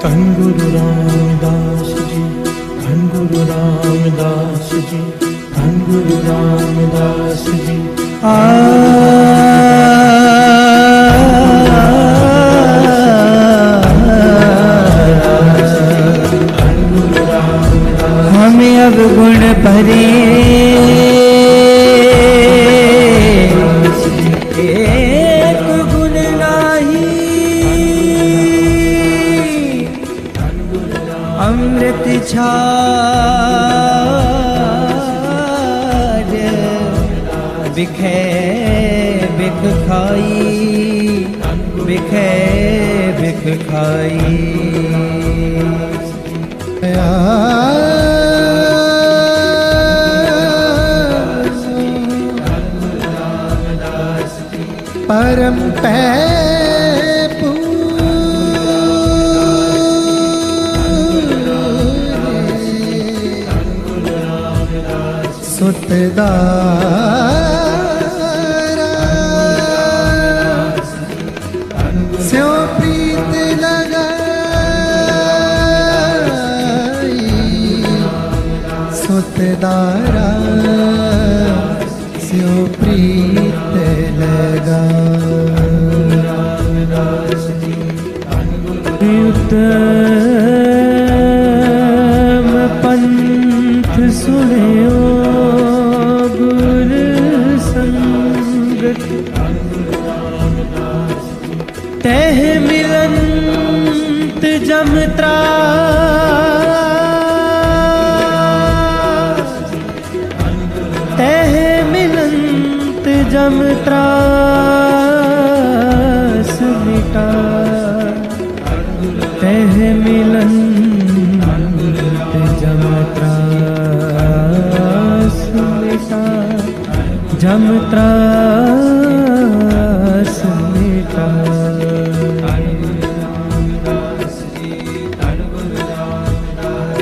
धन गुरु रामदास जी, धन गुरु रामदास जी, धन गुरु रामदास जी। हमें अब गुण भरे एक गुण नाही, अमृत छाज बिखे बिख खाई, बिखे बिख खाई। परम पै सुतदारा स्यो प्रीत लगाई, सुतदारा स्यो प्रीत उत्तम पंथ सुनियो गुर संगत, तह मिलंत जम त्रास, तह मिलंत जम त्रास मिटा, तह मिलंत जम त्रास मिटा, जम त्रास मिटा।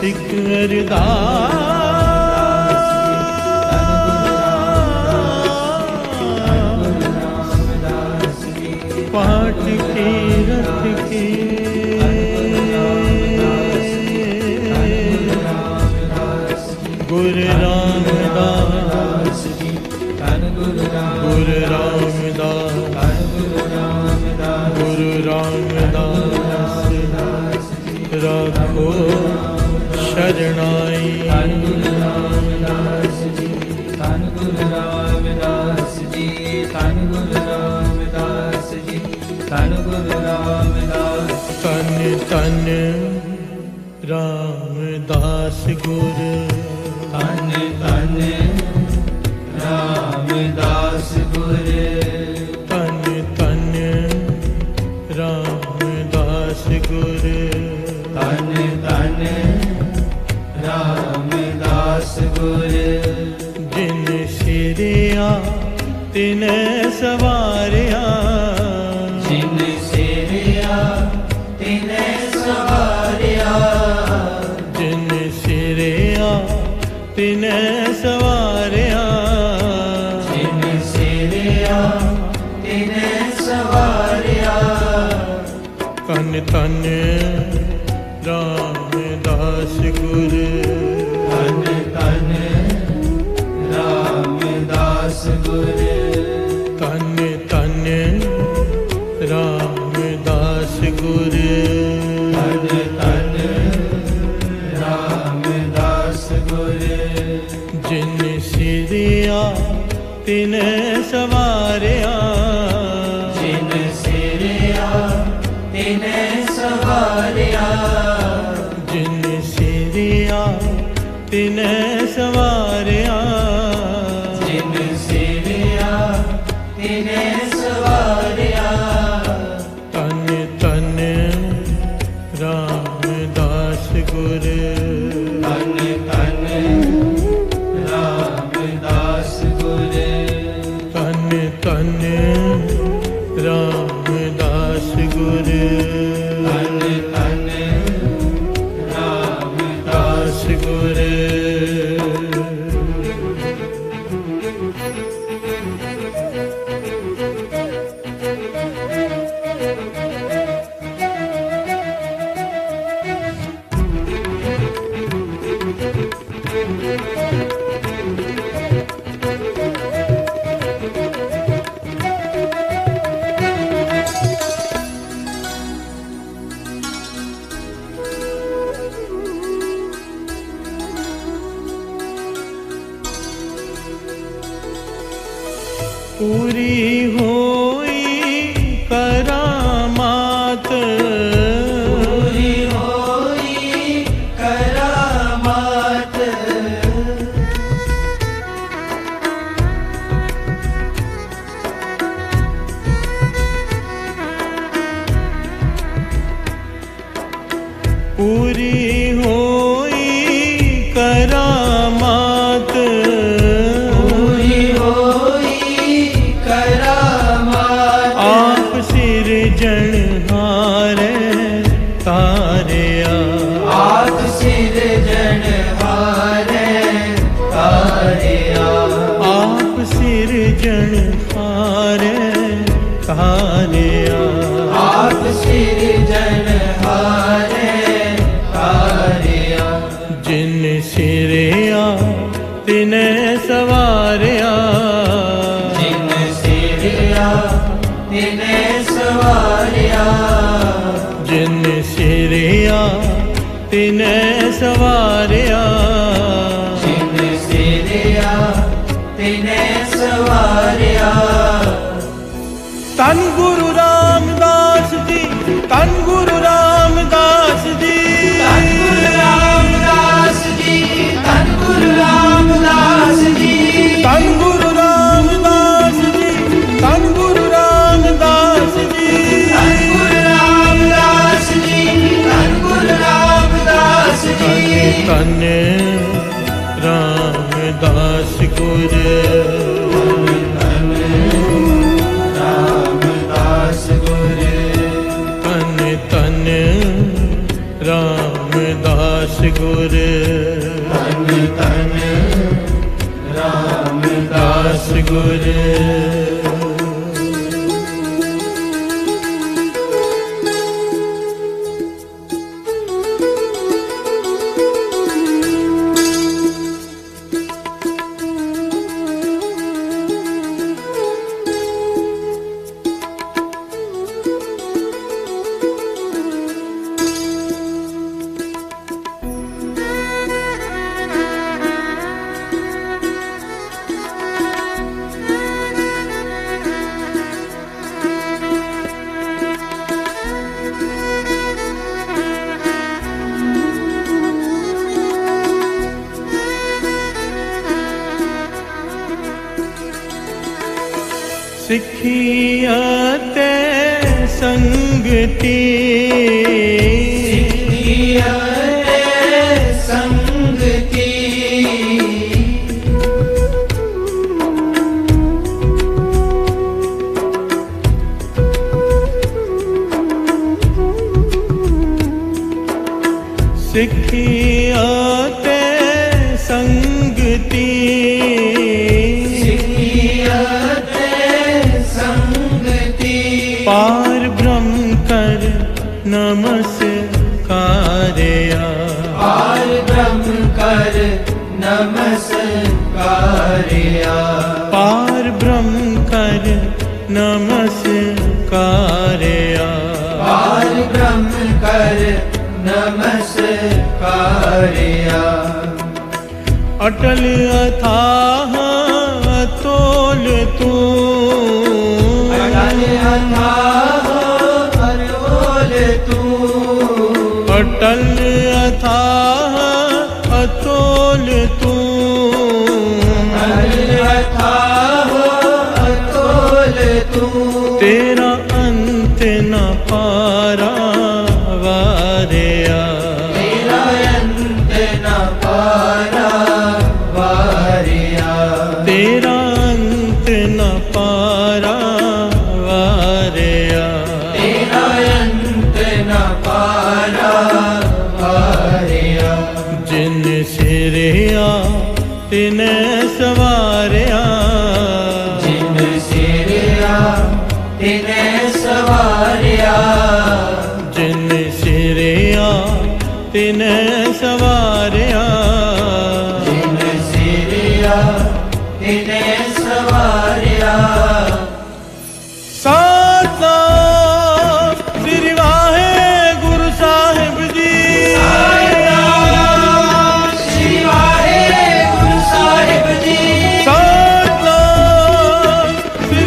तिक अरदास पाठ के रथ के, गुरु रामदास जी, गुरु रामदास, गुरु रामदास राखो शरणाई। तन तन रामदास गुरु, तन तन रामदास गुरु, तन तन रामदास गुरु, तन तन रामदास गुरु। जिन सिरिया तिन सवारिया, जिन सिरिया तिन सवारिया, जिन सिरिया तिन सवारिया, जिन सिरिया तिन सवारिया। तन तन रामदास गुरु, तन तन रामदास गुरु, तन तन रामदास गुरु, तन तन रामदास गुरु। जिन सिरिया तिन सवारिया, जिन सिरिया तिन सवारिया, जिन सिरिया तिन सवारिया, जिन सिरिया तिन सवारिया। तन तन रामदास गुरु, तन तन रामदास गुरु, तन तन रामदास गुरु, तन तन रामदास गुरु। पूरी होई करामात, पूरी होई करामात। पूरी होई करामात, पूरी होई करामात। आप सिरजनहारे तारिया, आप सिरजनहारे तारिया। आप सिरजनहारे तारिया, आप सिरजनहारे तारिया। जिन सिरिया तिने सवारिया, जिन सिरिया तिने सवारिया। जिन सिरिया तिने सवारिया, जिन सिरिया तिने सवारिया। तन गुरु रामदास जी, तन गुरु रामदास जी, धन गुरु रामदास जी, धन गुरु रामदास जी। तन गुरु रामदास जी, तन गुरु रामदास जी, धन गुरु रामदास जी, धन गुरु रामदास जी। तन रामदास गुरु, रामदास गुरु। तन तन रामदास गुरु, तन तन रामदास दास गुरु। सिखियते संगति, सिखियते संगति। सिखियते संगति, सिखियते संगति। पार ब्रह्म कर नमस्कारिया, पार ब्रह्म कर नमस्कारिया। पार ब्रह्म कर नमस्कारिया, पार ब्रह्म कर नमस्कारिया। अटल अथाह अतोल तू, अटल अथाह अतोल तू। अटल अथाह अतोल तू, अटल अथाह अतोल तू। तेरा अंत न पारा वारिया, तेरा अंत न पारा वारिया। तेरा अंत न पारा वारिया, तेरा अंत न पारा वारिया। जिन सिरिया तिने सवारिया, जिन सिरिया तिने सवारिया। जिन सिरिया तिने सवारिया, जिन सिरिया तिने सवारिया। सतनाम श्री वाहेगुरु साहिब जी, सतनाम श्री वाहेगुरु साहिब जी। सतनाम श्री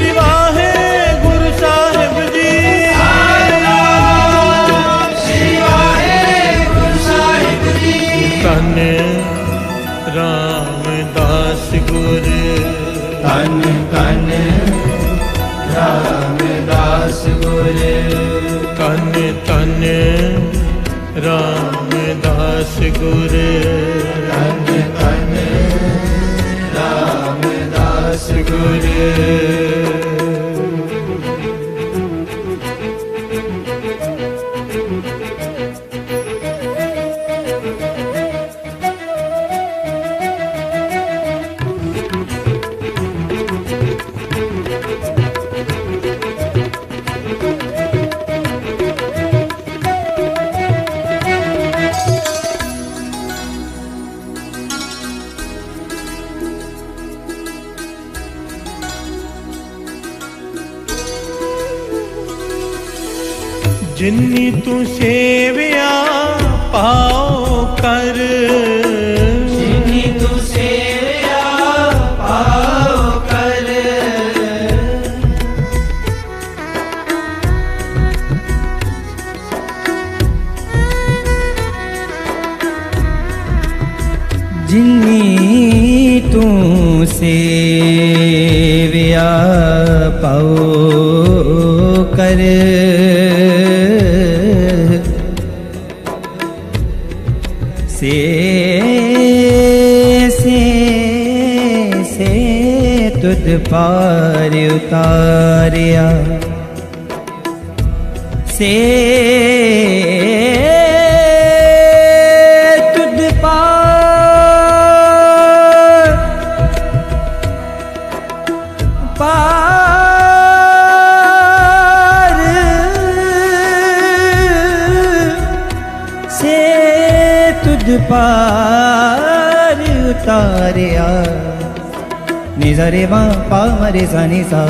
रामदास गुर धन धन रामदास गुर जिन्नी तू सेविया पाओ कर जिन्नी तू सेविया पाओ कर जिन्नी तू सेविया पाओ कर से तुद पार उतारिया से तुद पार से तुद पार उतारिया निजा रे मा पा मरे सा नि सा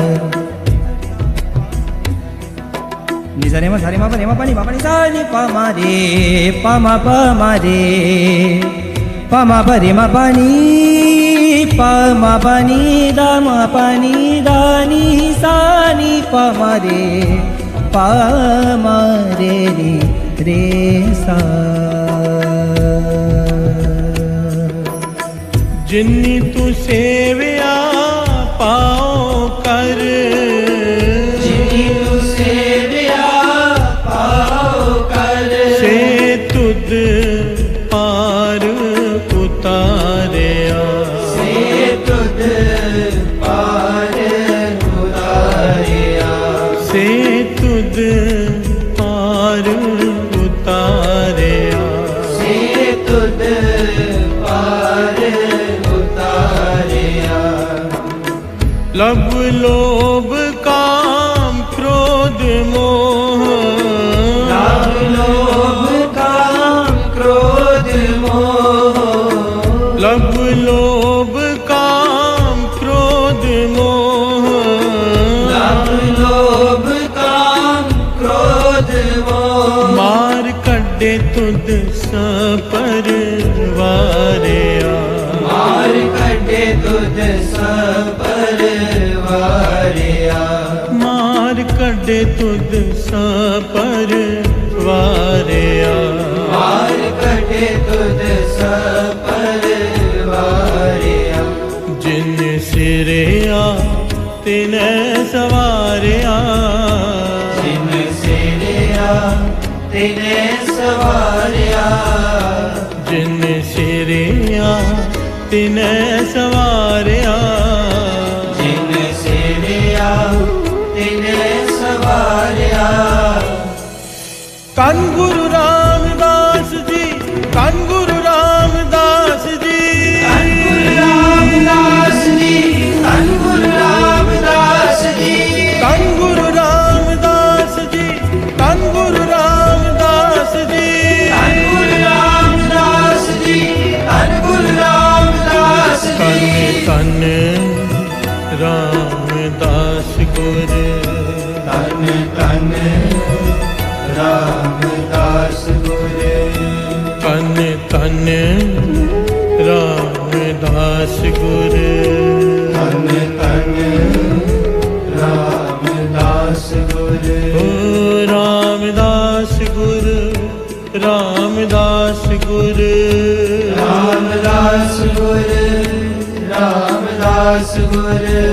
निजा रे मा सा रे मा पा रे मा पा नि सा नि पा मा रे पा मा रे पा मा पा रे मा पा नि पा मा पा नि दा मा पा नि दा नि सा नि पा मा रे नि रे सा जिन्नी तू सेविया पाओ कर जिन्नी तू सेविया पाओ कर से तुद पार उतारिया से तुद पार उतारिया से तुद पार उतारिया से तुद पार उतारिया लब लोभ काम क्रोध मोह लाभ लोभ काम क्रोध मोह लब लोभ काम क्रोध मोह लाभ लोभ काम क्रोध मोह मार कड्डे तुद सपरवारिया मार कटे तुझ सपरवारिया मार कड्डे तुद सपरवारिया मार कटे तुझ सपरवारिया जिन सिरिया तिने सवारिया जिन सिरिया तिने सवारिया जिन सिरिया तिने सवारिया जिन सिरिया तिने सवारिया धन गुरु रामदास जी धन गुरु रामदास जी धन गुरु रामदास जी धन गुरु रामदास जी धन गुरु रामदास जी धन गुरु रामदास जी धन गुरु रामदास जी धन गुरु रामदास तन जी तन रामदास गुर तन तन रामदास गुरु तन तन रामदास गुर तन तन रामदास गुरु ओ रामदास गुर रामदास गुर रामदास गुरु रामदास गुरु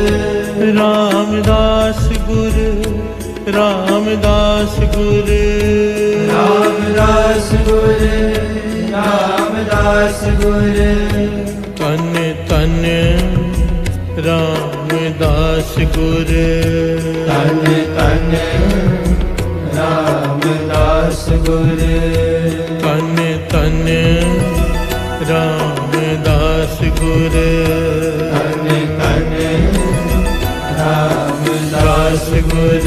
रामदास गुर रामदास गुर रामदास गुरु रामदास गुर तन तन रामदास गुर तन तन रामदास गुर तन तन रामदास गुर तन तन रामदास गुर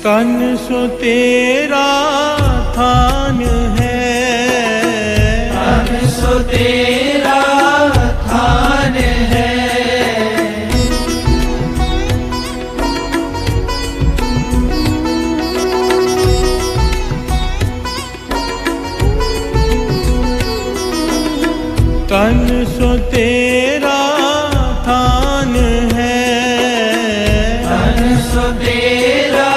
तन सो तेरा थान है, तन सो तेरा थान है, तन सो तेरा थान है, तन सो तेरा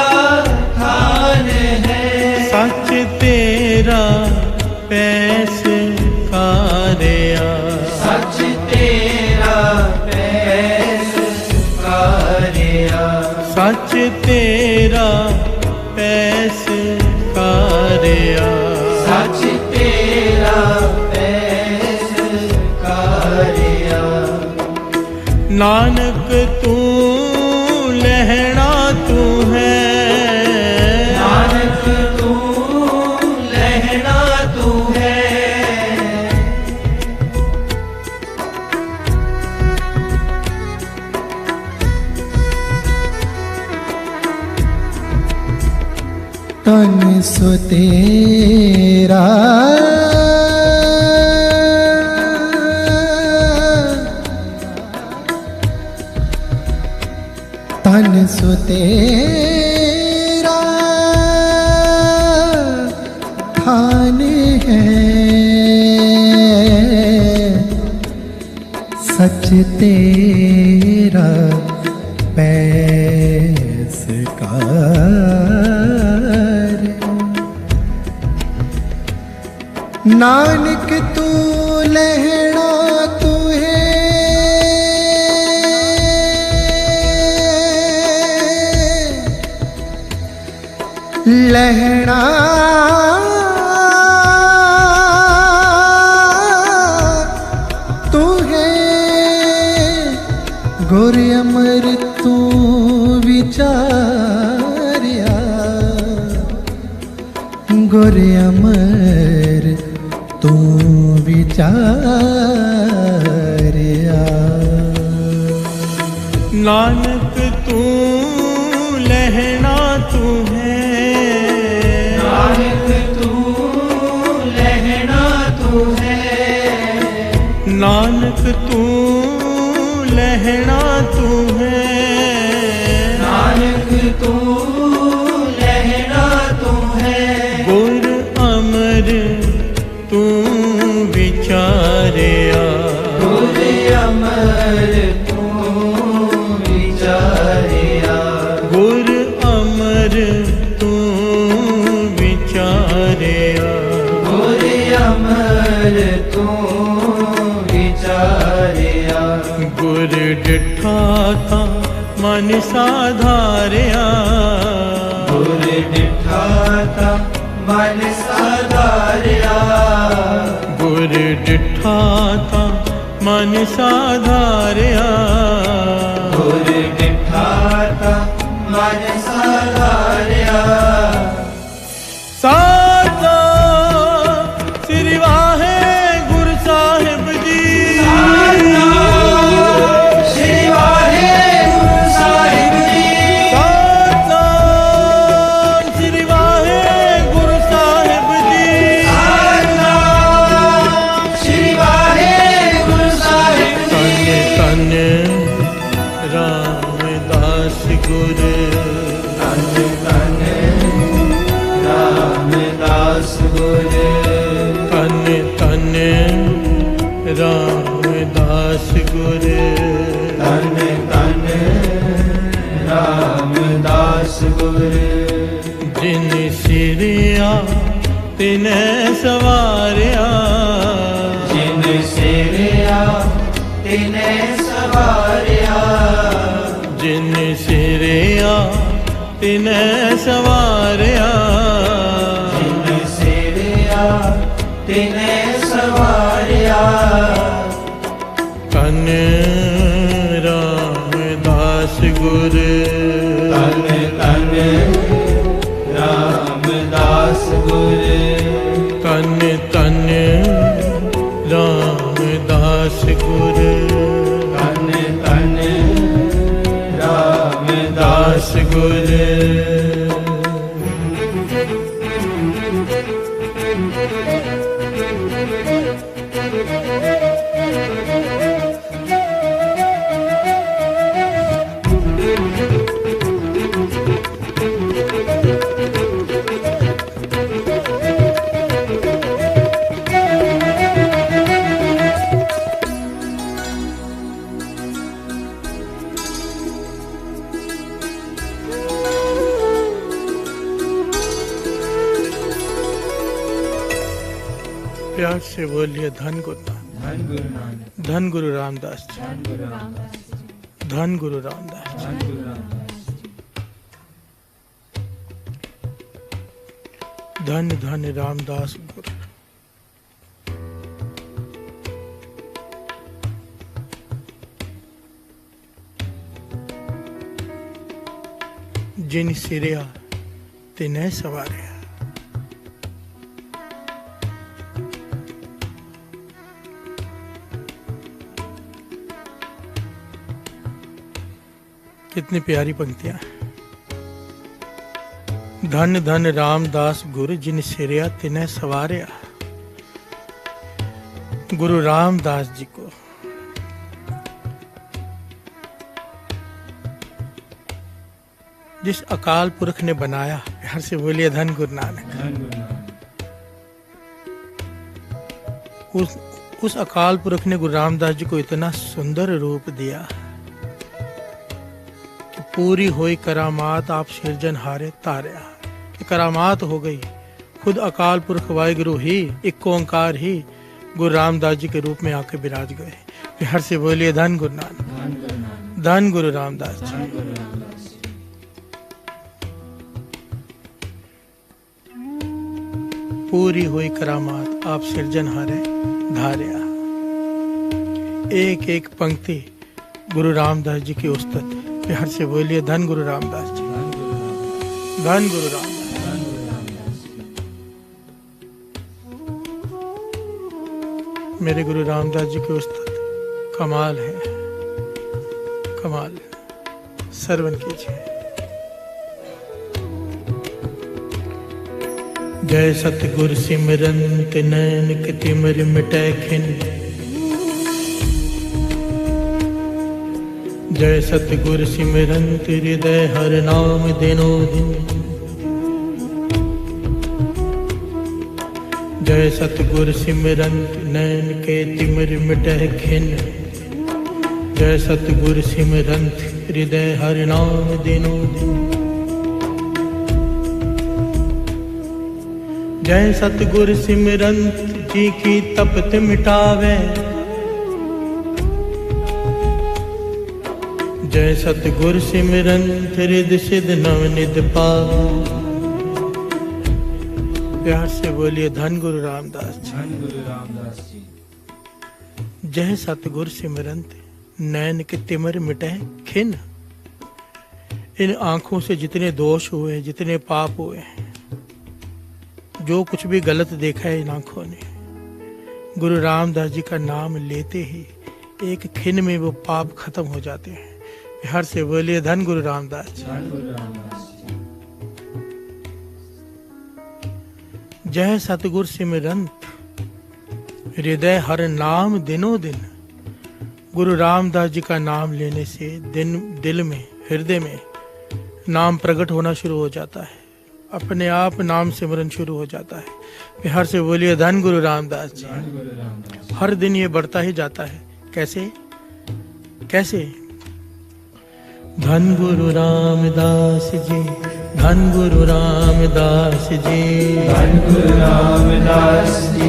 थान है, सच तेरा पैस कारिया, सच तेरा पैस कारिया, सच तेरा पैस कारिया, सच तेरा पैस कारिया, नानक तू लहना तू है, नानक तू लहना तू है, तन सो तेरा तन सो तेरा थान है, सच तेरा पैस नानक तू लहना तू है, लहना तू है, गुर अमर तू विचारिया, गुर अमर तू विचारिया, नानक तू लहना तू है, नानक तू लहना तू है, नानक तू लहना तू है, नानक तू लहना तू है, गुर अमर तू विचारिया, गुर अमर तू विचारिया, गुर अमर तू विचारिया, गुर अमर तू विचारिया, गुर डिठा था मन साधारिया, गुर डिठा था मन साधारिया, गुर डिठा था मन साधारिया, गुर डिठा था मन साधारिया, साता श्री वाहे गुरु साहिब जी, श्री वाहेगुरु साहिब जी, साता श्री वाहे गुरु साहिब जी, श्री रामदास गुर धन धन रामदास गुर जिन सिरिया तिने सवारिया जिन सिरिया तिने सवारिया जिन सिरिया तिने सवारिया जिन सिरिया तिने सवारिया कन रामदास गुर तन तन रामदास गुर तन तन रामदास गुर तन तन रामदास गुर प्यार से बोलिए धन गुरु धन गुरु नानक धन गुरु रामदास जी धन गुरु रामदास जी धन गुरु रामदास जी धन गुरु रामदास जी धन धन रामदास गुरु जिन सिरिया तिने सवारिया कितनी प्यारी पंक्तियां। धन धन रामदास गुरु जिन सिरिया तिने सवारिया। गुरु रामदास जी को जिस अकाल पुरख ने बनाया, हर से बोलिए धन गुरु नानक। धन गुरु नानक उस अकाल पुरख ने गुरु रामदास जी को इतना सुंदर रूप दिया कि पूरी हुई करामात आप सिरजनहारे तारिया। कि करामात हो गई, खुद अकाल पुरख वाहिगुरु ही, एक ओंकार ही गुरु रामदास जी के रूप में आके विराज गए। हर से बोलिए धन गुरु नानक। धन गुरु नानक धन गुरु रामदास जी। धन गुरु रामदास जी पूरी हुई करामात आप सिरजनहारे धारिया। एक एक पंक्ति गुरु रामदास जी की उस्तत। प्यार से बोलिए धन गुरु रामदास जी। धन गुरु धन गुरु रामदास रामदास। धन गुरु रामदास जी मेरे गुरु रामदास जी की उस्तत कमाल है, कमाल। श्रवण कीजिए। जय सतगुर सिमरंत नैन के तिमिर मिटै खिन। जय सतगुर सिमरंत हृदय हर नाम दिनो दिन। जय सतगुर सिमरंत नैन के तिमिर मिटै खिन। जय सतगुर सिमरंत हृदय हर नाम दिनो दिन। जय सतगुर सिमरंत जी की तपत मिटावे। जय सतगुर सिमरंत हृद सिद्ध नवनिध पावे। प्यार से बोलिए धन गुरु रामदास जी। धन गुरु रामदास जी जय सतगुर सिमरंत नैन के तिमिर मिटे खिन। इन आंखों से जितने दोष हुए, जितने पाप हुए, जो कुछ भी गलत देखा है इन आंखों ने, गुरु रामदास जी का नाम लेते ही एक खिन में वो पाप खत्म हो जाते हैं। हर से बोलिए धन गुरु रामदास जी। धन गुरु रामदास जी जय सतगुर सिमरंत हृदय हर नाम दिनों दिन। गुरु रामदास जी का नाम लेने से दिल में, हृदय में नाम प्रकट होना शुरू हो जाता है। अपने आप नाम सिमरन शुरू हो जाता है। बिहार से बोलिए धन गुरु रामदास जी। हर दिन ये बढ़ता ही जाता है। कैसे कैसे? धन गुरु रामदास जी, धन गुरु रामदास जी, धन गुरु रामदास जी,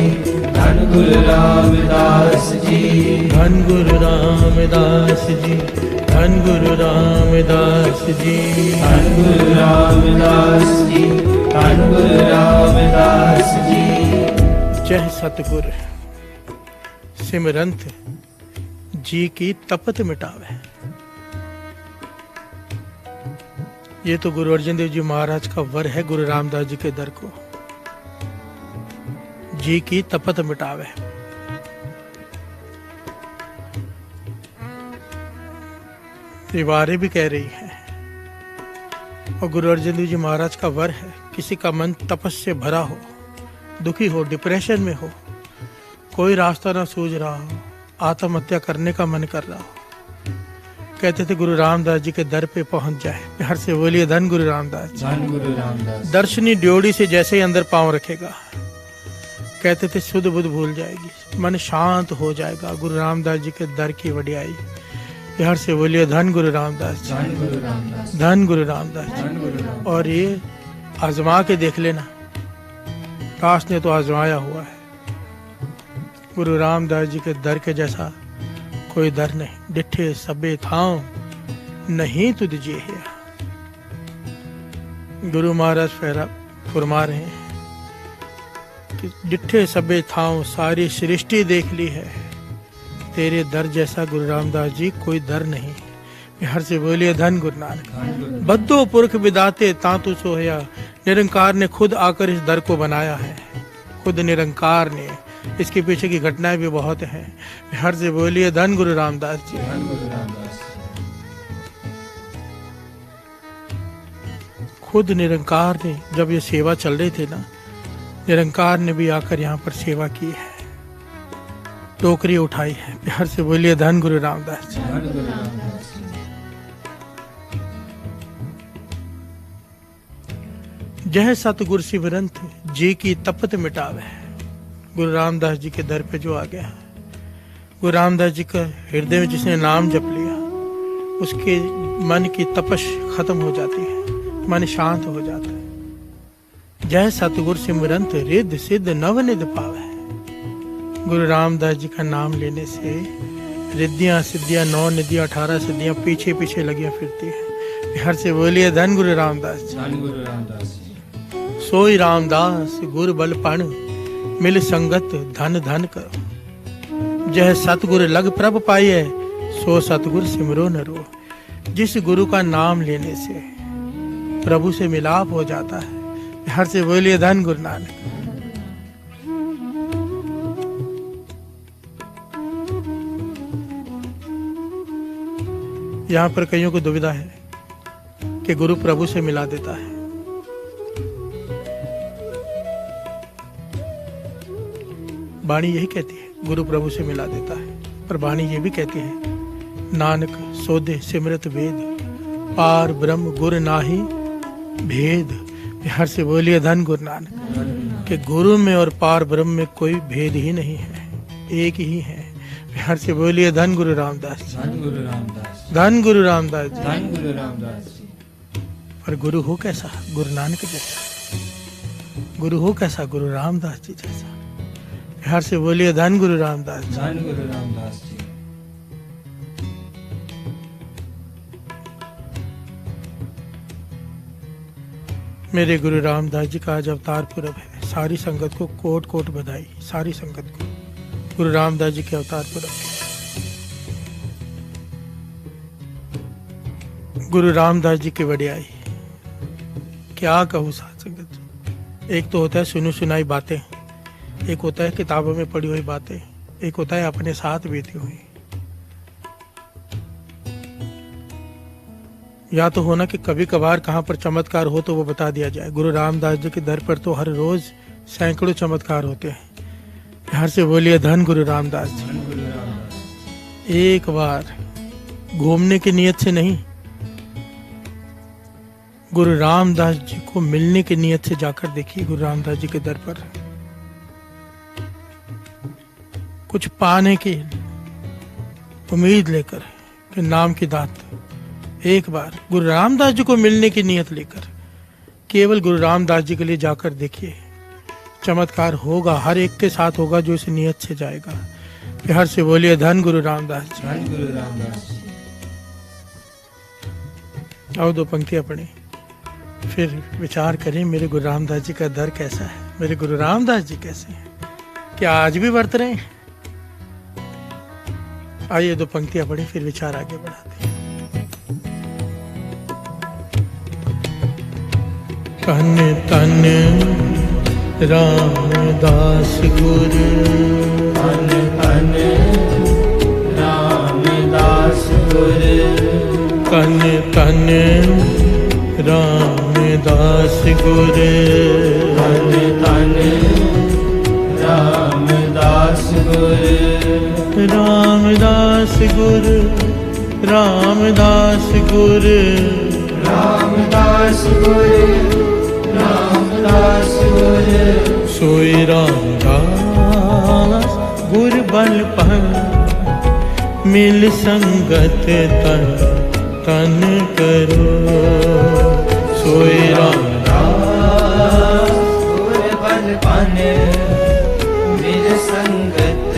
धन गुरु रामदास जी, धन गुरु रामदास जी, धन गुरु रामदास जी, धन गुरु रामदास जी, धन गुरु रामदास जी। जय सतगुर सिमरंत जी की तपत मिटावे। ये तो गुरु अर्जन देव जी महाराज का वर है गुरु रामदास जी के दर को। जी की तपत मिटावे। दीवारें भी कह रही हैं और गुरु अर्जन देव जी महाराज का वर है। किसी का मन तपस से भरा हो, दुखी हो, डिप्रेशन में हो, कोई रास्ता ना सूझ रहा हो, आत्महत्या करने का मन कर रहा हो, कहते थे गुरु रामदास जी के दर पे पहुंच जाए। बिहार से बोलिए धन गुरु रामदास जी। धन गुरु रामदास। दर्शनी ड्योढ़ी से जैसे ही अंदर पांव रखेगा, कहते थे शुद्ध बुद्ध भूल जाएगी, मन शांत हो जाएगा। गुरु रामदास जी के दर की वडियाई। बिहार से बोलिए धन गुरु रामदास जी, धन गुरु रामदास, धन गुरु रामदास जी। धन गुरु रामदास। और ये आजमा के देख लेना, दास ने तो आजमाया हुआ है। गुरु रामदास जी के दर के जैसा कोई दर नहीं। डिठे सबे थाओ नहीं तुझ जे है। गुरु महाराज फरमा रहे हैं कि डिठे सबे थाओ सारी सृष्टि देख ली है, तेरे दर जैसा गुरु रामदास जी कोई दर नहीं। बिहार से बोलिए धन गुरु नानक। बद्दो पुरख विदाते तांतु सोहया। निरंकार ने खुद आकर इस दर को बनाया है, खुद निरंकार ने। इसके पीछे की घटनाएं भी बहुत हैं। बिहार से बोलिए धन गुरु रामदास जी। धन गुरु रामदास। खुद निरंकार ने, जब ये सेवा चल रही थी ना, निरंकार ने भी आकर यहाँ पर सेवा की है, टोकरी उठाई है। बिहार से बोलिए धन गुरु रामदास जी। धन गुरु रामदास। जय सतगुर सिमरंत जी की तपत मिटावे। गुरु रामदास जी के दर पे जो आ गया, गुरु रामदास जी का हृदय में जिसने नाम जप लिया, उसके मन की तपश खत्म हो जाती है, मन शांत हो जाता है। जय सतगुर सिमरंत रिद्ध सिद्ध नवनिध पावे। गुरु रामदास जी का नाम लेने से रिद्धियां सिद्धियां 9 निधियां 18 सिद्धियां पीछे पीछे लगियां फिरती है। बिहार से बोलिए धन गुरु रामदास जी। धन गुरु रामदास। सोई रामदास गुरु बलपण मिल संगत धन धन कर। जय सतगुर लग प्रभ पाइए, सो सतगुर सिमरो न रो। जिस गुरु का नाम लेने से प्रभु से मिलाप हो जाता है। बिहार से बोलिए धन गुरु नानक। यहाँ पर कईयों को दुविधा है कि गुरु प्रभु से मिला देता है। वाणी यही कहती है गुरु प्रभु से मिला देता है, पर वाणी ये भी कहती है नानक सोधे सिमरत वेद, पार ब्रह्म गुर नाही भेद। बिहार से बोलिए धन गुरु नानक। कि गुरु में और पार ब्रह्म में कोई भेद ही नहीं है, एक ही है। बिहार से बोलिए धन गुरु रामदास जी। धन गुरु रामदास। धन गुरु रामदास जी। धन गुरु रामदास जी। पर गुरु हो कैसा? गुरु नानक जैसा। गुरु हो कैसा? गुरु रामदास जी जैसा। बिहार से बोलिए धन गुरु रामदास जी। धन गुरु रामदास जी। मेरे गुरु रामदास जी का आज अवतार पुरब है। सारी संगत को कोट कोट बधाई। सारी संगत को गुरु रामदास जी के अवतार पुरब है। गुरु रामदास जी की वडियाई क्या कहूँ साथ संगत। एक तो होता है सुनी सुनाई बातें, एक होता है किताबों में पढ़ी हुई बातें, एक होता है अपने साथ बीती हुई। या तो होना कि कभी कभार कहाँ पर चमत्कार हो तो वो बता दिया जाए। गुरु रामदास जी के दर पर तो हर रोज सैकड़ों चमत्कार होते हैं। बिहार से बोलिए धन गुरु रामदास जी। धन गुरु रामदास। एक बार घूमने की नीयत से नहीं, गुरु रामदास जी को मिलने की नीयत से जाकर देखिए गुरु रामदास जी के दर पर। कुछ पाने की उम्मीद लेकर कि नाम की दात, एक बार गुरु रामदास जी को मिलने की नीयत लेकर केवल गुरु रामदास जी के लिए जाकर देखिए, चमत्कार होगा, हर एक के साथ होगा जो इस नीयत से जाएगा। प्यार से बोलिए धन गुरु रामदास जी। धन गुरु रामदास जी। आओ दो पंक्तियां पढ़ें, फिर विचार करें मेरे गुरु रामदास जी का दर कैसा है, मेरे गुरु रामदास जी कैसे हैं, क्या आज भी वर्त रहे हैं। आइए दो पंक्तियां पढ़ें, फिर विचार आगे बढ़ाते हैं। तन तन रामदास गुरु, तन तन रामदास गुरु, तन तन रामदास गुरु, तन तन रामदास गुरु, रामदास गुरु, रामदास गुरु, रामदास गुरु, रामदास गुरु, सोई रामदास गुरु बल पर मिल संगत तन तन करो। सोई रामदास गुरु बल पन मिल संगत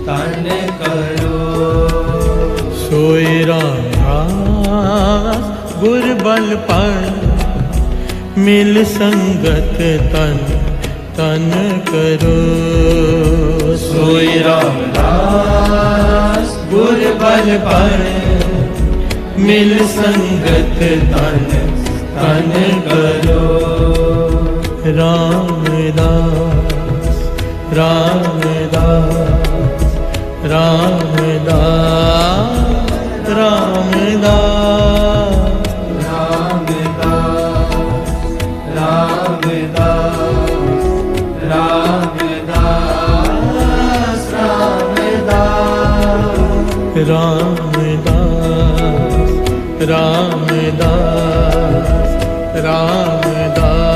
तन करो। सोई रामदास गुरु बल पर मिल संगत तन तन करो। सोई रामदास गुरु बल पर मिल संगत तन तन करो। रामदास रामदास रामदास रामदास रामदास रामदास रामदास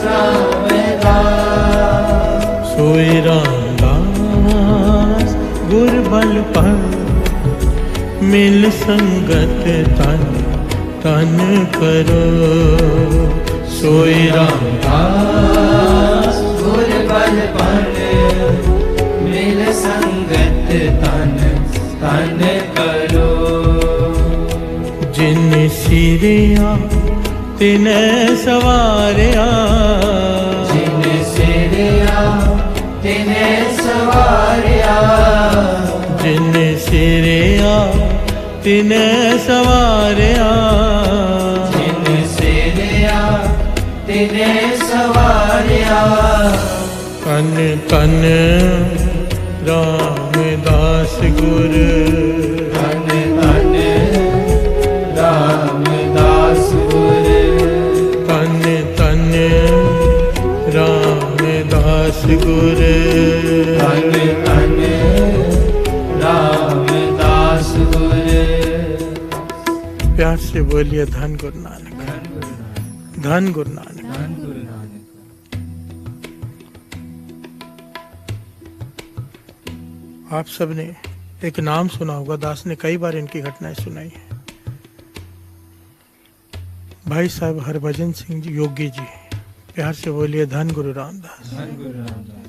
रामदास। सोई रामदास गुरु बल पर मिल संगत तन तन करो। सोई रामदास गुरु बल पर मिल संगत तन तन करो। जिन सिरिया तिने सवारिया, जिन सिरिया तिने सवारिया, जिन सिरिया तिने सवारिया, जिन सिरिया तिने सवारिया। तन तन रामदास गुरु, तन तन रामदास गुरु, तन तन रामदास गुरु, तन तन रामदास गुरु। प्यार से बोलिए धन गुरु नानक, धन गुरु नानक। आप सबने एक नाम सुना होगा, दास ने कई बार इनकी घटनाएं सुनाई है। भाई साहब हरभजन सिंह जी योगी जी। प्यार से बोलिए धन गुरु रामदास, धन गुरु रामदास।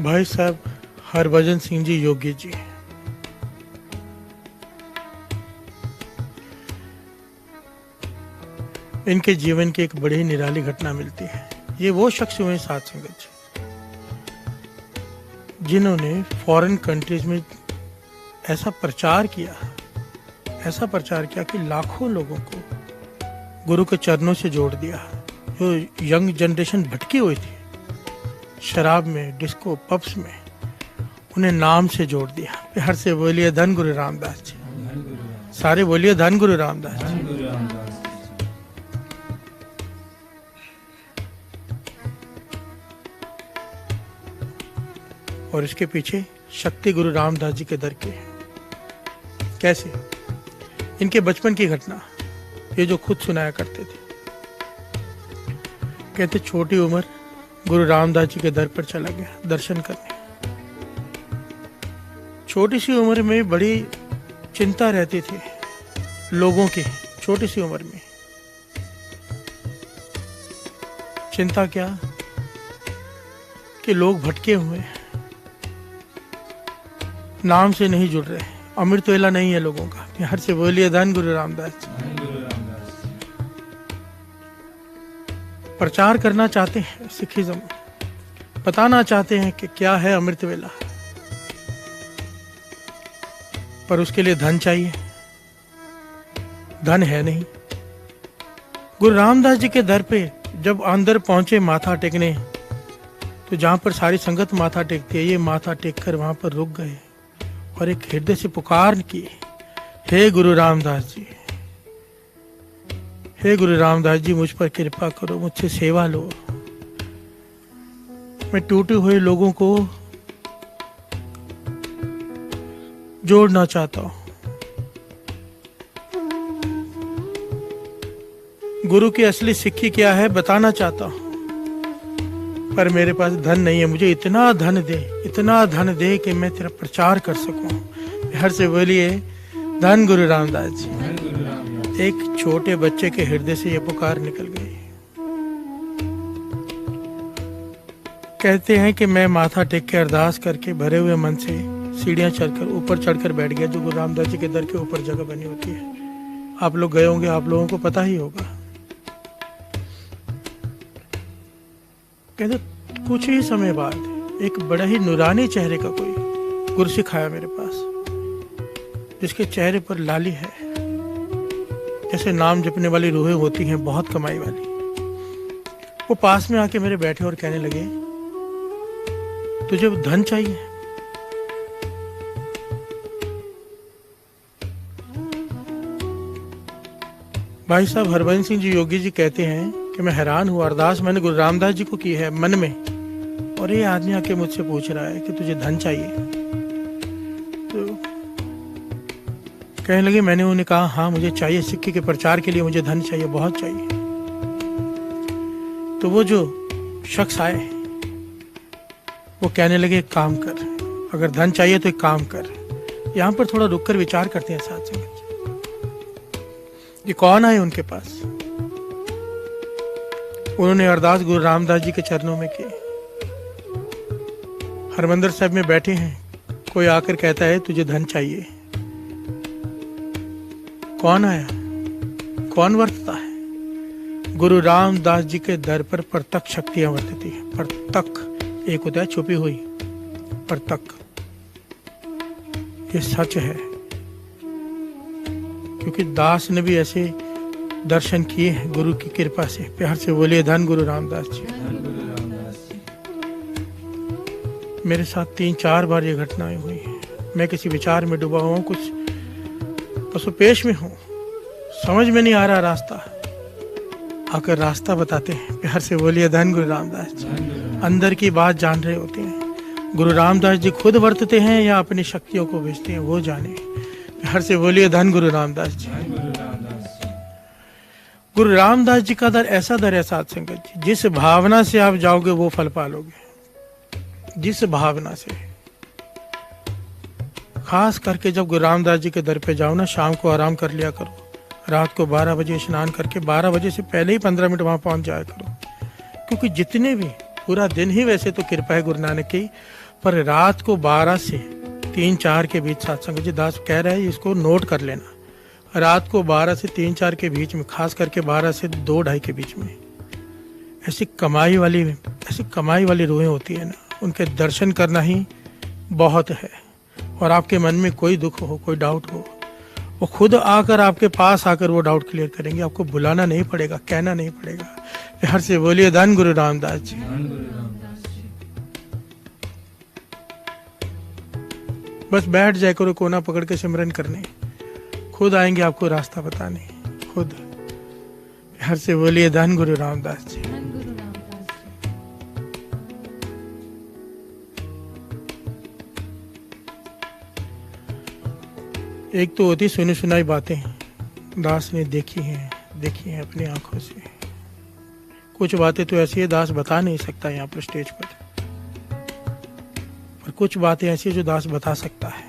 भाई साहब हरभजन सिंह जी योगी जी। इनके जीवन की एक बड़ी निराली घटना मिलती है। ये वो शख्स हुए साध संगत जी जिन्होंने फॉरेन कंट्रीज में ऐसा प्रचार किया कि लाखों लोगों को गुरु के चरणों से जोड़ दिया। जो यंग जनरेशन भटकी हुई थी, शराब में, डिस्को, पब्स में उन्हें नाम से जोड़ दिया। प्यार से बोलिए धन गुरु रामदास जी। सारे बोलिए धन गुरु रामदास जी। और इसके पीछे शक्ति गुरु रामदास जी के दर के। कैसे? इनके बचपन की घटना, ये जो खुद सुनाया करते थे। कहते छोटी उम्र गुरु रामदास जी के दर पर चला गया दर्शन करने। छोटी सी उम्र में बड़ी चिंता रहती थी लोगों की। छोटी सी उम्र में चिंता क्या कि लोग भटके हुए हैं, नाम से नहीं जुड़ रहे, अमृत वेला नहीं है लोगों का। प्यार से बोलिए धन गुरु रामदास जी। प्रचार करना चाहते हैं सिखिज्म, बताना चाहते हैं कि क्या है अमृत वेला, पर उसके लिए धन चाहिए। धन है नहीं। गुरु रामदास जी के दर पे जब अंदर पहुंचे माथा टेकने, तो जहां पर सारी संगत माथा टेकती है, ये माथा टेक कर वहां पर रुक गए और एक हृदय से पुकार की, हे गुरु रामदास जी, हे गुरु रामदास जी, मुझ पर कृपा करो, मुझसे सेवा लो। मैं टूटे हुए लोगों को जोड़ना चाहता हूं। गुरु की असली सिक्की क्या है बताना चाहता हूं, पर मेरे पास धन नहीं है। मुझे इतना धन दे, इतना धन दे कि मैं तेरा प्रचार कर सकूं। हर से बोलिए धन गुरु रामदास जी। एक छोटे बच्चे के हृदय से यह पुकार निकल गई। कहते हैं कि मैं माथा टेक के अरदास करके भरे हुए मन से सीढ़ियां चढ़कर ऊपर चढ़कर बैठ गया, जो गुरु रामदास जी के दर के ऊपर जगह बनी होती है। आप लोग गए होंगे, आप लोगों को पता ही होगा। कहते कुछ ही समय बाद एक बड़ा ही नूरानी चेहरे का कोई गुरसिख आया मेरे पास, जिसके चेहरे पर लाली है, जैसे नाम जपने वाली रूहें होती हैं, बहुत कमाई वाली। वो पास में आके मेरे बैठे और कहने लगे, तुझे धन चाहिए? भाई साहब हरबंस सिंह जी योगी जी कहते हैं कि मैं हैरान हुआ, अरदास मैंने गुरु रामदास जी को की है मन में, और ये आदमी आके मुझसे पूछ रहा है कि तुझे धन चाहिए। तो कहने लगे, मैंने उन्हें कहा हाँ मुझे चाहिए, सिक्के के प्रचार के लिए मुझे धन चाहिए, बहुत चाहिए। तो वो जो शख्स आए वो कहने लगे, एक काम कर, अगर धन चाहिए तो एक काम कर, यहाँ पर थोड़ा रुक कर विचार करते हैं साथ संगत। ये कौन आए उनके पास? उन्होंने अरदास गुरु रामदास जी के चरणों में की। हरमंदिर साहब में बैठे हैं, कोई आकर कहता है तुझे धन चाहिए। कौन आया, कौन वर्तता है? गुरु रामदास जी के दर पर प्रत्यक्ष शक्तियां वर्तती है। प्रत्यक्ष एक होता है छुपी हुई, प्रत्यक्ष ये सच है, क्योंकि दास ने भी ऐसे दर्शन किए हैं गुरु की कृपा से। प्यार से बोलिए धन गुरु रामदास जी। मेरे साथ 3-4 बार ये घटनाएं हुई हैं। मैं किसी विचार में डूबा हुआ हूँ, कुछ पशुपेश में हूँ, समझ में नहीं आ रहा रास्ता, आकर रास्ता बताते हैं। प्यार से बोलिए धन गुरु रामदास जी। अंदर की बात जान रहे होते हैं। गुरु रामदास जी खुद वर्तते हैं या अपनी शक्तियों को भेजते हैं, वो जाने। प्यार से बोलिए धन गुरु रामदास जी। गुरु रामदास जी का दर ऐसा दर है साथ संगत जी, जिस भावना से आप जाओगे वो फल पालोगे। जिस भावना से, खास करके जब गुरु रामदास जी के दर पे जाओ ना, शाम को आराम कर लिया करो, रात को 12 बजे स्नान करके 12 बजे से पहले ही 15 मिनट वहां पहुंच जाया करो। क्योंकि जितने भी, पूरा दिन ही वैसे तो कृपा है गुरु नानक की, पर रात को 12 से 3-4 के बीच साथ संगत जी दास कह रहे हैं, इसको नोट कर लेना। रात को 12 से 3-4 के बीच में, खास करके 12 से 2-2:30 के बीच में, ऐसी कमाई वाली रूहें होती है ना, उनके दर्शन करना ही बहुत है। और आपके मन में कोई दुख हो, कोई डाउट हो, वो खुद आकर आपके पास आकर वो डाउट क्लियर करेंगे। आपको बुलाना नहीं पड़ेगा, कहना नहीं पड़ेगा। हर से बोलिए धन गुरु रामदास जी। बस बैठ जाए करो कोना पकड़ के सिमरन करने, खुद आएंगे आपको रास्ता बताने, खुद। हर से बोलिए धन गुरु रामदास जी। धन गुरु रामदास जी। एक तो होती सुनी सुनाई बातें दास ने देखी हैं अपनी आंखों से। कुछ बातें तो ऐसी है दास बता नहीं सकता यहाँ पर स्टेज पर कुछ बातें ऐसी है जो दास बता सकता है।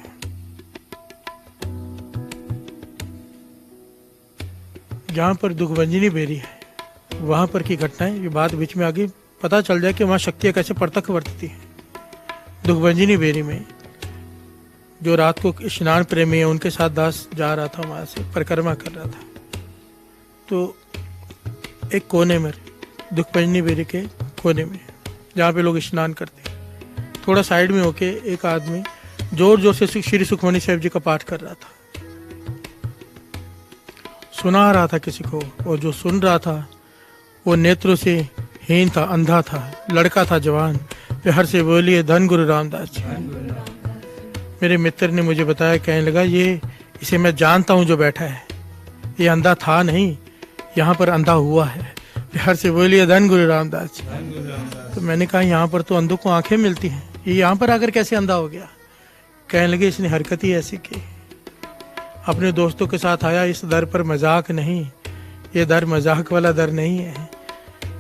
जहाँ पर दुखभंजनी बेरी है वहां पर की घटनाएं, ये बात बीच में आगे पता चल जाए कि वहां शक्तियां कैसे प्रत्यक्ष वर्तती है। दुखभंजनी बेरी में जो रात को स्नान प्रेमी है उनके साथ दास जा रहा था, वहां से परिक्रमा कर रहा था, तो एक कोने में दुखभंजनी बेरी के कोने में जहाँ पे लोग स्नान करते हैं, थोड़ा साइड में होके एक आदमी जोर जोर से श्री सुखमनी साहिब जी का पाठ कर रहा था, सुना रहा था किसी को, और जो सुन रहा था वो नेत्रों से हीन था, अंधा था, लड़का था जवान। हर से बोलिए धन गुरु रामदास जी। मेरे मित्र ने मुझे बताया, कहने लगा ये इसे मैं जानता हूँ जो बैठा है, ये अंधा था नहीं, यहाँ पर अंधा हुआ है। हर से बोलिए धन गुरु रामदास जी। तो मैंने कहा यहाँ पर तो अंधों को आंखें मिलती हैं, ये यहाँ पर आकर कैसे अंधा हो गया? कहने लगे इसने हरकत ही ऐसी की, अपने दोस्तों के साथ आया, इस दर पर मजाक नहीं, ये दर मजाक वाला दर नहीं है।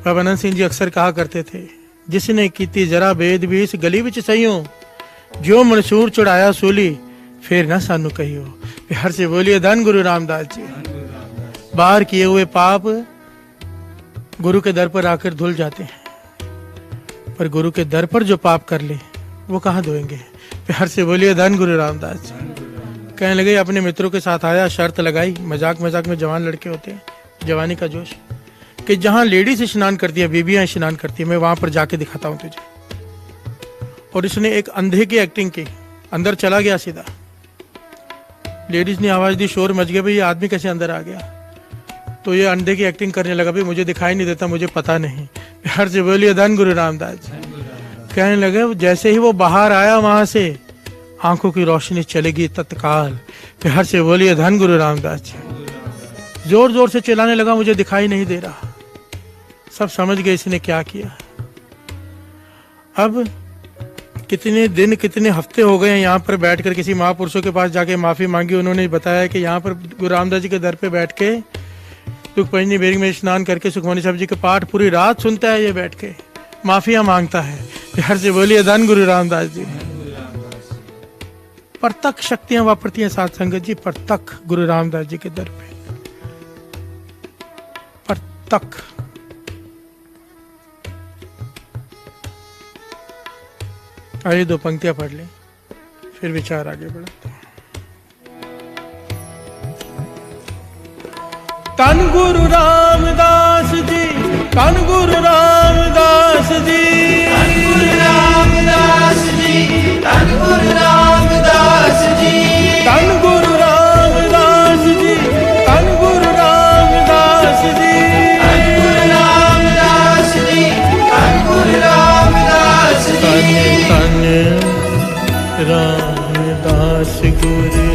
बाबा आनंद सिंह जी अक्सर कहा करते थे, जिसने कीती जरा बेद भी इस गली विच सहियो, जो मनसूर चढ़ाया सूली फिर ना सानू कहियो। हर से बोलिए धन गुरु रामदास जी। बाहर किए हुए पाप गुरु के दर पर आकर धुल जाते हैं, पर गुरु के दर पर जो पाप कर ले वो कहाँ धोएंगे? हर से बोलिए धन गुरु रामदास जी। कहने लगे अपने मित्रों के साथ आया, शर्त लगाई, मजाक मजाक में जवान लड़के होते हैं, जवानी का जोश, कि जहां लेडीज स्नान करती है, बीबियां स्नान करती है, मैं वहां पर जाके दिखाता हूं तुझे। और इसने एक अंधे की एक्टिंग की, अंदर चला गया सीधा। लेडीज ने आवाज दी, शोर मच गया, भाई ये आदमी कैसे अंदर आ गया? तो ये अंधे की एक्टिंग करने लगा, भाई मुझे दिखाई नहीं देता, मुझे पता नहीं। हर से बोलिए धन गुरु रामदास जी। कहने लगे जैसे ही वो बाहर आया वहां से, आंखों की रोशनी चलेगी तत्काल। हर से बोलिए धन गुरु रामदास जी। जोर जोर से चिल्लाने लगा, मुझे दिखाई नहीं दे रहा। सब समझ गए इसने क्या किया। अब कितने दिन कितने हफ्ते हो गए यहाँ पर बैठकर किसी महापुरुषों के पास जाके माफी मांगी। उन्होंने बताया कि यहाँ पर गुरु रामदास जी के दर पे बैठ के दुखभंजनी बेरी में स्नान करके सुखमनी साहिब जी के पाठ पूरी रात सुनता है, ये बैठ के माफिया मांगता है। हर से बोलिए धन गुरु रामदास जी। प्रत्यक्ष शक्तियां वापरती हैं साथ संगत जी, प्रत्यक्ष गुरु रामदास जी के दर पे, प्रत्यक्ष। आइए दो पंक्तियां पढ़ लें, फिर विचार आगे बढ़ाते हैं। तन गुरु रामदास जी, तन गुरु रामदास जी, तन गुरु रामदास जी, तन गुरु रामदास जी, तन गुरु रामदास जी, तन गुरु रामदास जी, तन गुरु रामदास जी, तन गुरु रामदास जी, तन रामदास गुरु,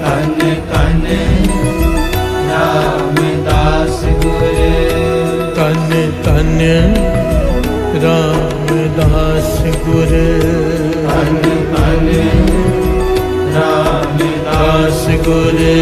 तन तन रामदास गुरु, तन तन रामदास गुरु, तन तन रामदास दास गुरु।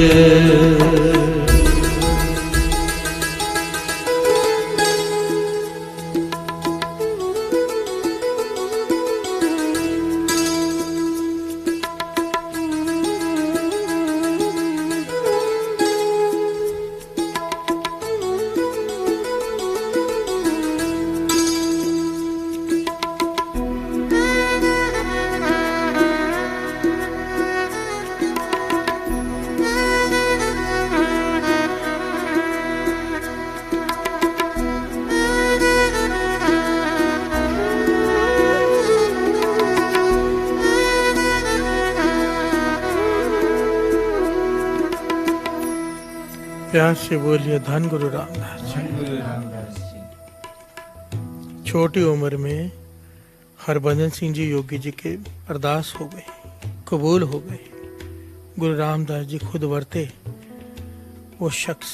प्यार से बोलिए धन गुरु रामदास जी। गुरु रामदास जी। छोटी उम्र में हरभजन सिंह जी योगी जी के अरदास हो गई, कबूल हो गई। गुरु रामदास जी खुद वर्ते। वो शख्स,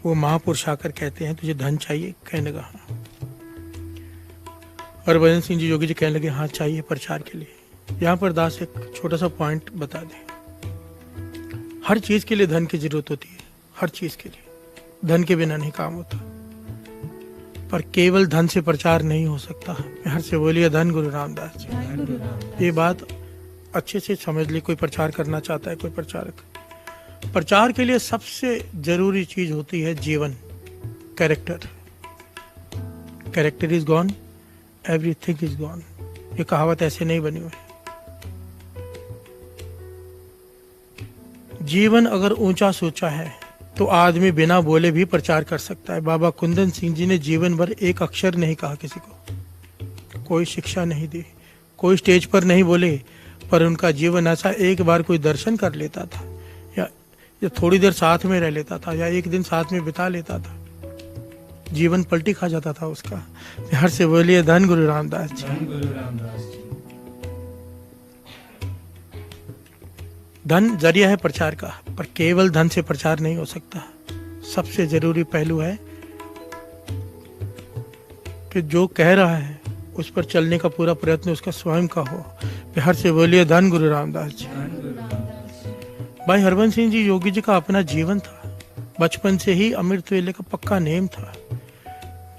वो महापुरुष आकर कहते हैं तुझे धन चाहिए? कहने लगा हाँ। हरभजन सिंह जी योगी जी कहने लगे हाँ चाहिए प्रचार के लिए। यहाँ पर दास एक छोटा सा पॉइंट बता दें। हर चीज के लिए धन की जरूरत होती है, हर चीज के लिए। धन के बिना नहीं काम होता, पर केवल धन से प्रचार नहीं हो सकता। हर से बोलिए धन गुरु रामदास जी। ये बात अच्छे से समझ ली। कोई प्रचार करना चाहता है, कोई प्रचारक, प्रचार के लिए सबसे जरूरी चीज होती है जीवन, character. Character is gone, everything is gone. ये कहावत ऐसे नहीं बनी हुई। जीवन अगर ऊंचा सोचा है तो आदमी बिना बोले भी प्रचार कर सकता है। बाबा कुंदन सिंह जी ने जीवन भर एक अक्षर नहीं कहा किसी को, कोई शिक्षा नहीं दी, कोई स्टेज पर नहीं बोले, पर उनका जीवन ऐसा, एक बार कोई दर्शन कर लेता था या थोड़ी देर साथ में रह लेता था या एक दिन साथ में बिता लेता था, जीवन पलटी खा जाता था उसका। हर से बोलिए धन गुरु रामदास जी। धन जरिया है प्रचार का, पर केवल धन से प्रचार नहीं हो सकता। सबसे जरूरी पहलू है कि जो कह रहा है उस पर चलने का पूरा प्रयत्न उसका स्वयं का हो। हर से बोलिए धन गुरु रामदास जी। भाई हरभजन सिंह जी योगी जी का अपना जीवन था। बचपन से ही अमृत वेले का पक्का नेम था।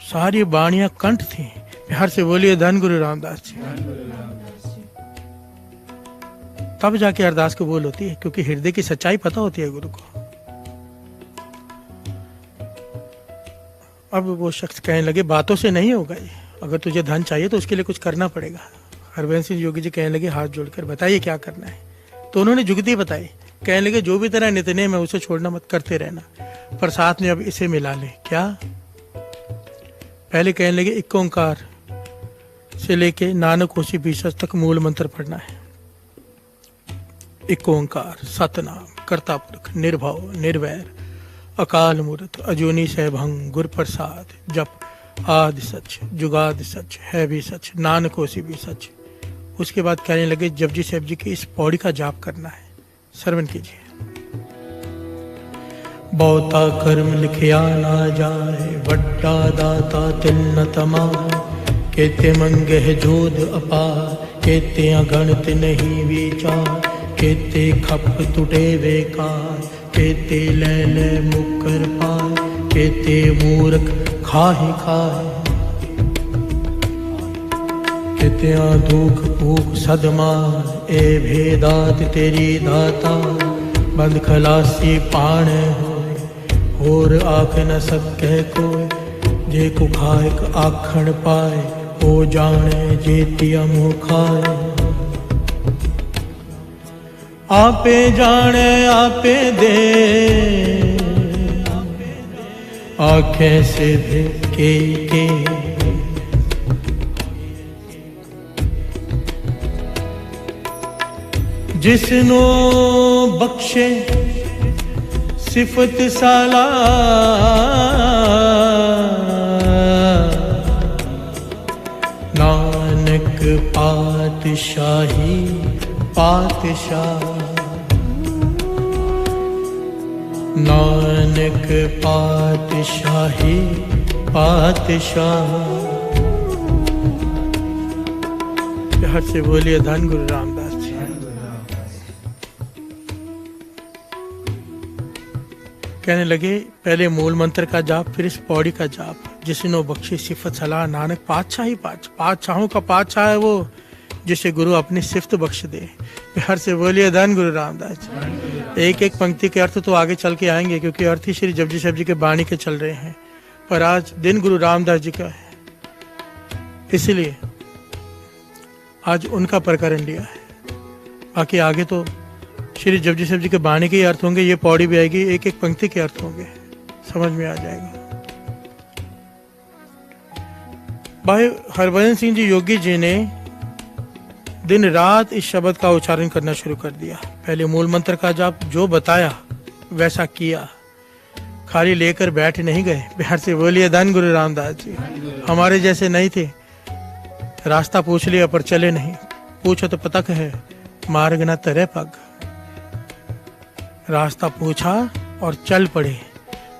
सारी बाणियां कंठ थी। हर से बोलिए धन गुरु रामदास जी। तब जाके अरदास कबूल होती है, क्योंकि हृदय की सच्चाई पता होती है गुरु को। अब वो शख्स कहने लगे बातों से नहीं होगा ये, अगर तुझे धन चाहिए तो उसके लिए कुछ करना पड़ेगा। हरभजन सिंह योगी जी कहने लगे हाथ जोड़कर बताइए क्या करना है। तो उन्होंने जुगती बताई। कहने लगे जो भी तेरा नितनेम है उसे छोड़ना मत, करते रहना, पर साथ में अब इसे मिला ले। क्या? पहले कहने लगे एक ओंकार से लेके नानक होसी बीसस तक मूल मंत्र पढ़ना है। एक ओंकार सतनाम कर्ता पुरख निर्भव निर्वैर अकाल मूर्त अजूनी सैभंग गुर प्रसाद जप आदि सच जुगाद सच है भी सच नानक होसी भी सच। उसके बाद कहने लगे जपजी साहब जी की इस पौड़ी का जाप करना है। श्रवण कीजिए। बहुता कर्म लिखिया ना जाए, वड्डा दाता तिल न तमाए, केते मंगे है जोध अपार, केते अगणित नहीं विचार, केते खप टूटे बेकार, केते ले ले मुकर पाए, केते मूर्ख खाहि खाए, केते दुख भूख सदमान, ए भेदात तेरी दाता, बंद खलासी पाण होए, और आख न सके कोय, जे को खायक आखण पाए, ओ जाने जेतिया मुँह खाए। आपे जाने आपे दे, आँखें से के जिसनो बख्शे सिफत साला, नानक पातशाही पातशाह, नानक पातशाही पातशाह। हर से बोलिए धन गुरु रामदास जी। कहने लगे पहले मूल मंत्र का जाप, फिर इस पौड़ी का जाप। जिसनो बख्शी सिफत सलाह, नानक पातशाही पातशाहों का पातशाह है वो, जिसे गुरु अपनी सिफ्त बख्श दे। हर से बोलिए धन गुरु रामदास जी। एक एक पंक्ति के अर्थ तो आगे चल के आएंगे, क्योंकि अर्थ ही श्री जपजी साहब जी के बाणी के चल रहे हैं, पर आज दिन गुरु रामदास जी का है, इसलिए आज उनका प्रकरण लिया है। बाकी आगे तो श्री जपजी साहब जी के बाणी के अर्थ होंगे, ये पौड़ी भी आएगी, एक एक पंक्ति के अर्थ होंगे, समझ में आ जाएगा। भाई हरभजन सिंह जी योगी जी ने दिन रात इस शब्द का उच्चारण करना शुरू कर दिया। पहले मूल मंत्र का जाप जो बताया वैसा किया, खाली लेकर बैठ नहीं गए। बिहार से बोलिए धन गुरु रामदास जी। हमारे जैसे नहीं थे, रास्ता पूछ लिया पर चले नहीं, पूछो तो पता है मार्ग न तरे पग, रास्ता पूछा और चल पड़े।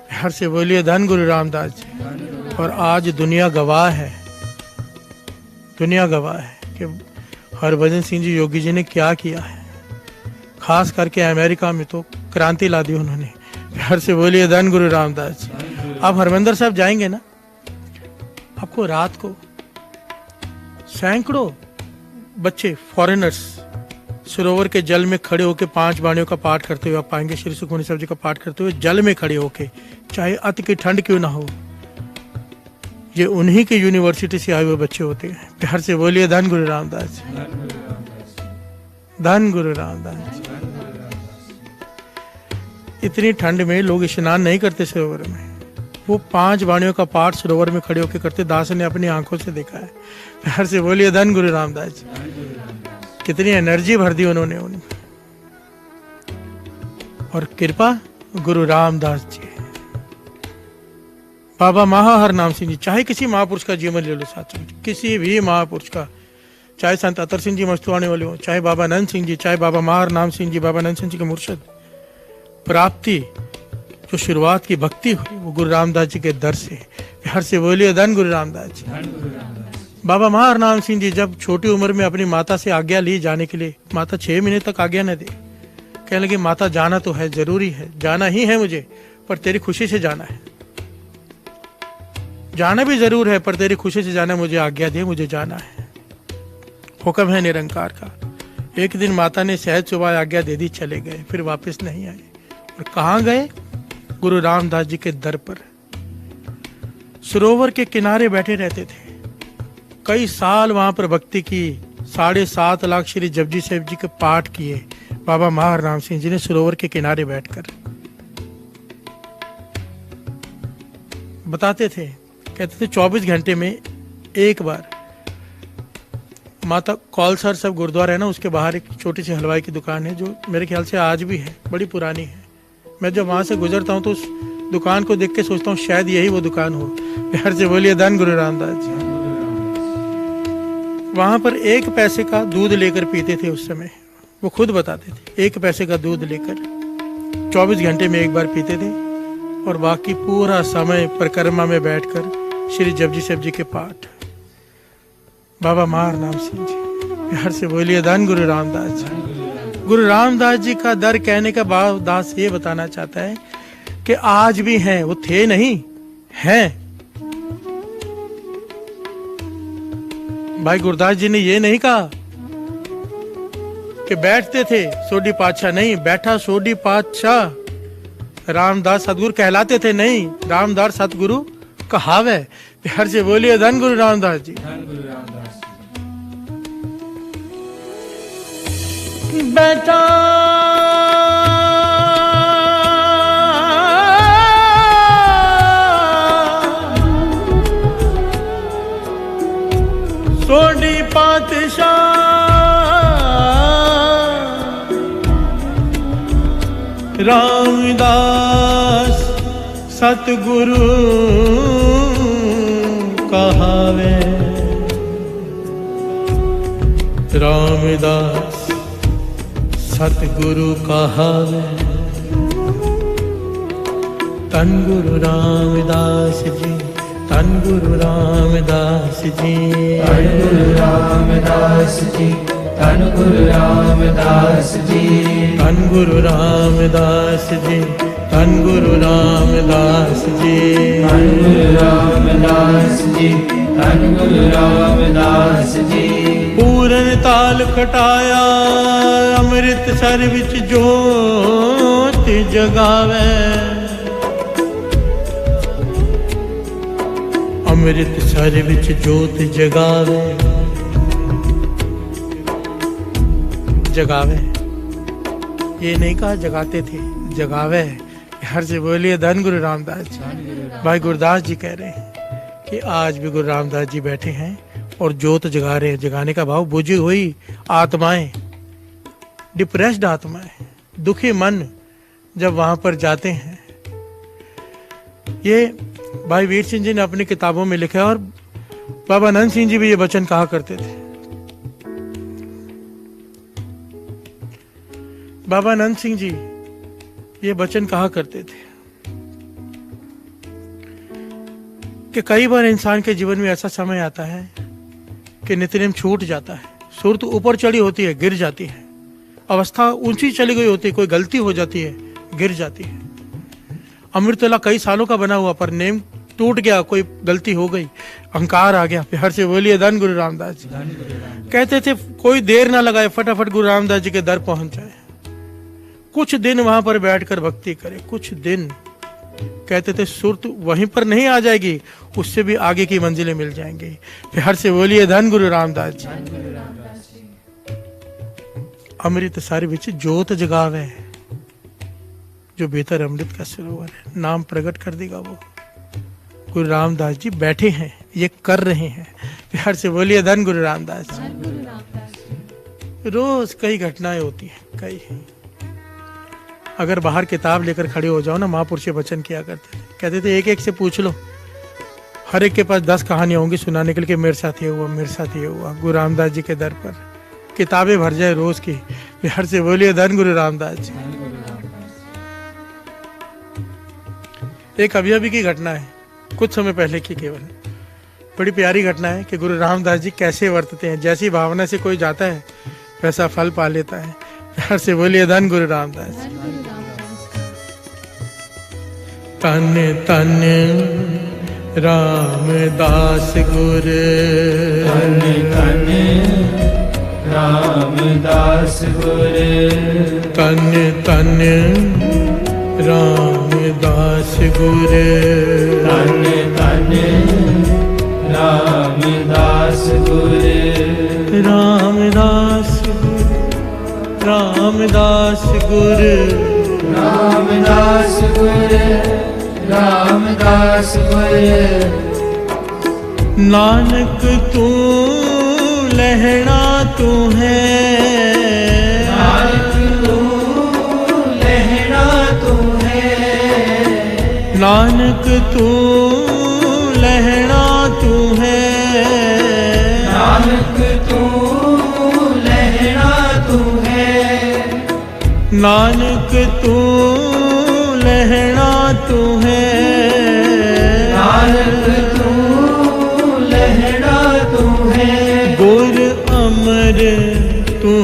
प्यार से बोलिए धन गुरु रामदास जी। और आज दुनिया गवाह है, दुनिया गवाह है कि हरभजन सिंह जी योगी जी ने क्या किया है। खास करके अमेरिका में तो क्रांति ला दी उन्होंने। प्यार से बोलिए धन गुरु रामदास जी। आप हरमंदिर साहब जाएंगे ना, आपको रात को सैकड़ों बच्चे फॉरेनर्स सरोवर के जल में खड़े होकर 5 वाणियों का पाठ करते हुए आप पाएंगे। श्री सुखमनी साहब जी का पाठ करते हुए जल में खड़े होके, चाहे अति की ठंड क्यों ना हो। ये उन्हीं के यूनिवर्सिटी से आए हुए बच्चे होते हैं। प्यार से बोलिए धन गुरु रामदास जी, धन गुरु रामदास जी। इतनी ठंड में लोग स्नान नहीं करते सरोवर में, वो 5 वाणियों का पाठ सरोवर में खड़े होकर करते। दास ने अपनी आंखों से देखा है। प्यार से बोलिए धन गुरु रामदास जी। कितनी एनर्जी भर दी उन्होंने उनमें। और कृपा गुरु रामदास जी। बाबा महाहर नाम सिंह जी, चाहे किसी महापुरुष का जीवन ले लो साथियों, किसी भी महापुरुष का, चाहे संत अतर सिंह जी मस्तुआने वाले हो, चाहे बाबा नंद सिंह जी, चाहे बाबा महाहर नाम सिंह जी, बाबा नंद सिंह जी के मुर्शद प्राप्ति जो शुरुआत की भक्ति हुई वो गुरु रामदास जी के दर से। प्यार से बोलिए धन गुरु रामदास जी। बाबा महाहर नाम सिंह जी जब छोटी उम्र में अपनी माता से आज्ञा ली जाने के लिए, माता 6 महीने तक आज्ञा न दे, कहने लगे माता जाना तो है, जरूरी है, जाना ही है मुझे, पर तेरी खुशी से जाना है। जाना भी जरूर है पर तेरी खुशी से जाना, मुझे आज्ञा दे, मुझे जाना है। हुक्म है निरंकार का। एक दिन माता ने सहज सुबह आज्ञा दे दी, चले गए, फिर वापस नहीं आए। और कहाँ गए? गुरु रामदास जी के दर पर। सरोवर के किनारे बैठे रहते थे, कई साल वहां पर भक्ति की। 7.5 लाख श्री जपजी साहिब जी के पाठ किए बाबा महाहर नाम सिंह जी ने सरोवर के किनारे बैठकर। बताते थे, कहते थे 24 घंटे में एक बार माता कौलसर सब गुरुद्वारा है ना, उसके बाहर एक छोटी सी हलवाई की दुकान है जो मेरे ख्याल से आज भी है, बड़ी पुरानी है। मैं जब वहां से गुजरता हूँ तो उस दुकान को देख के सोचता हूँ शायद यही वो दुकान हो। प्यार से बोलिए धन गुरु रामदास जी। वहां पर 1 पैसे का दूध लेकर पीते थे उस समय, वो खुद बताते थे। 1 पैसे का दूध लेकर 24 घंटे में एक बार पीते थे और बाकी पूरा समय परिक्रमा में बैठकर श्री जपजी साहिब जी के पाठ। बाबा महाहर नाम सिंह जी। प्यार से बोलिए धन गुरु रामदास जी। गुरु रामदास जी का दर कहने का भाव दास ये बताना चाहता है कि आज भी हैं, वो थे नहीं, हैं। भाई गुरदास जी ने ये नहीं कहा कि बैठते थे सोडी पातशाह, नहीं, बैठा सोडी पातशाह रामदास सतगुरु कहलाते थे, नहीं, रामदास सतगुरु कहावे। प्यार से बोलिए धन गुरु रामदास जी। बैठा सोडी पातशाह रामदास सतगुरु कहावे। रामदास सतगुरु कहावे। तन गुरु रामदास जी, तन गुरु रामदास जी, तन गुरु रामदास जी, तन गुरु रामदास जी, तन गुरु रामदास जी, तन गुरु रामदास जी, तन गुरु रामदास जी, तन गुरु रामदास जी। पूरन ताल खटाया अमृत सर विच जोत जगावे। अमृत सर विच जोत जगावे। जगावे ये नहीं कहा जगाते थे, जगावे। हर से बोलिए धन गुरु रामदास जी। भाई गुरदास जी कह रहे हैं कि आज भी गुरु रामदास जी बैठे हैं और जोत जगा रहे हैं। जगाने का भाव बुझी हुई आत्माएं, डिप्रेस्ड आत्माएं, दुखी मन जब वहां पर जाते हैं। ये भाई वीर सिंह जी ने अपनी किताबों में लिखा है और बाबा नंद सिंह जी भी ये वचन कहा करते थे बाबा आनंद सिंह जी ये वचन कहा करते थे कि कई बार इंसान के जीवन में ऐसा समय आता है कि नित्यनेम छूट जाता है, सूरत ऊपर चढ़ी होती है, गिर जाती है, अवस्था ऊंची चली गई होती है, कोई गलती हो जाती है, गिर जाती है। अमृतला कई सालों का बना हुआ पर नेम टूट गया, कोई गलती हो गई, अहंकार आ गया। प्यार से बोलिए धन गुरु रामदास जी। कहते थे कोई देर ना लगाए, फटाफट गुरु रामदास जी के दर पहुंच जाए, कुछ दिन वहां पर बैठकर भक्ति करे, कुछ दिन। कहते थे सुरत वहीं पर नहीं आ जाएगी, उससे भी आगे की मंजिलें मिल जाएंगी। प्यार से बोलिए धन गुरु रामदास जी। अमृत सारे बिच जोत जगावे, जो भीतर अमृत का सरोवर है, नाम प्रकट कर देगा वो। गुरु रामदास जी बैठे हैं, ये कर रहे हैं। प्यार से बोलिए धन गुरु रामदास जी। रोज कई घटनाएं होती हैं, कई। अगर बाहर किताब लेकर खड़े हो जाओ ना, महापुरुष वचन किया करते थे, कहते थे एक एक से पूछ लो, हर एक के पास 10 कहानियां होंगी सुनाने के लिए, मेरे साथ ये हुआ, मेरे साथ ये हुआ। गुरु रामदास जी के दर पर किताबें भर जाए रोज की। प्यार से बोलिए धन गुरु रामदास जी। एक अभी की घटना है, कुछ समय पहले की, केवल बड़ी प्यारी घटना है कि गुरु रामदास जी कैसे वर्तते हैं। जैसी भावना से कोई जाता है वैसा फल पा लेता है। प्यार से बोलिए धन गुरु रामदास। तन तन रामदास गुरु, तन तन रामदास गुरु, तन तन रामदास गुरु, तन तन रामदास गुरु, रामदास रामदास गुरु, रामदास गुरु, रामदास गुरु। नानक तू लहना तू है, नानक तू लहना तू है, नानक तू लहना तू है, नानक तू लहना तू है, नानक तू लहना तू है, नानक तू लहना तू है। गुर अमर तू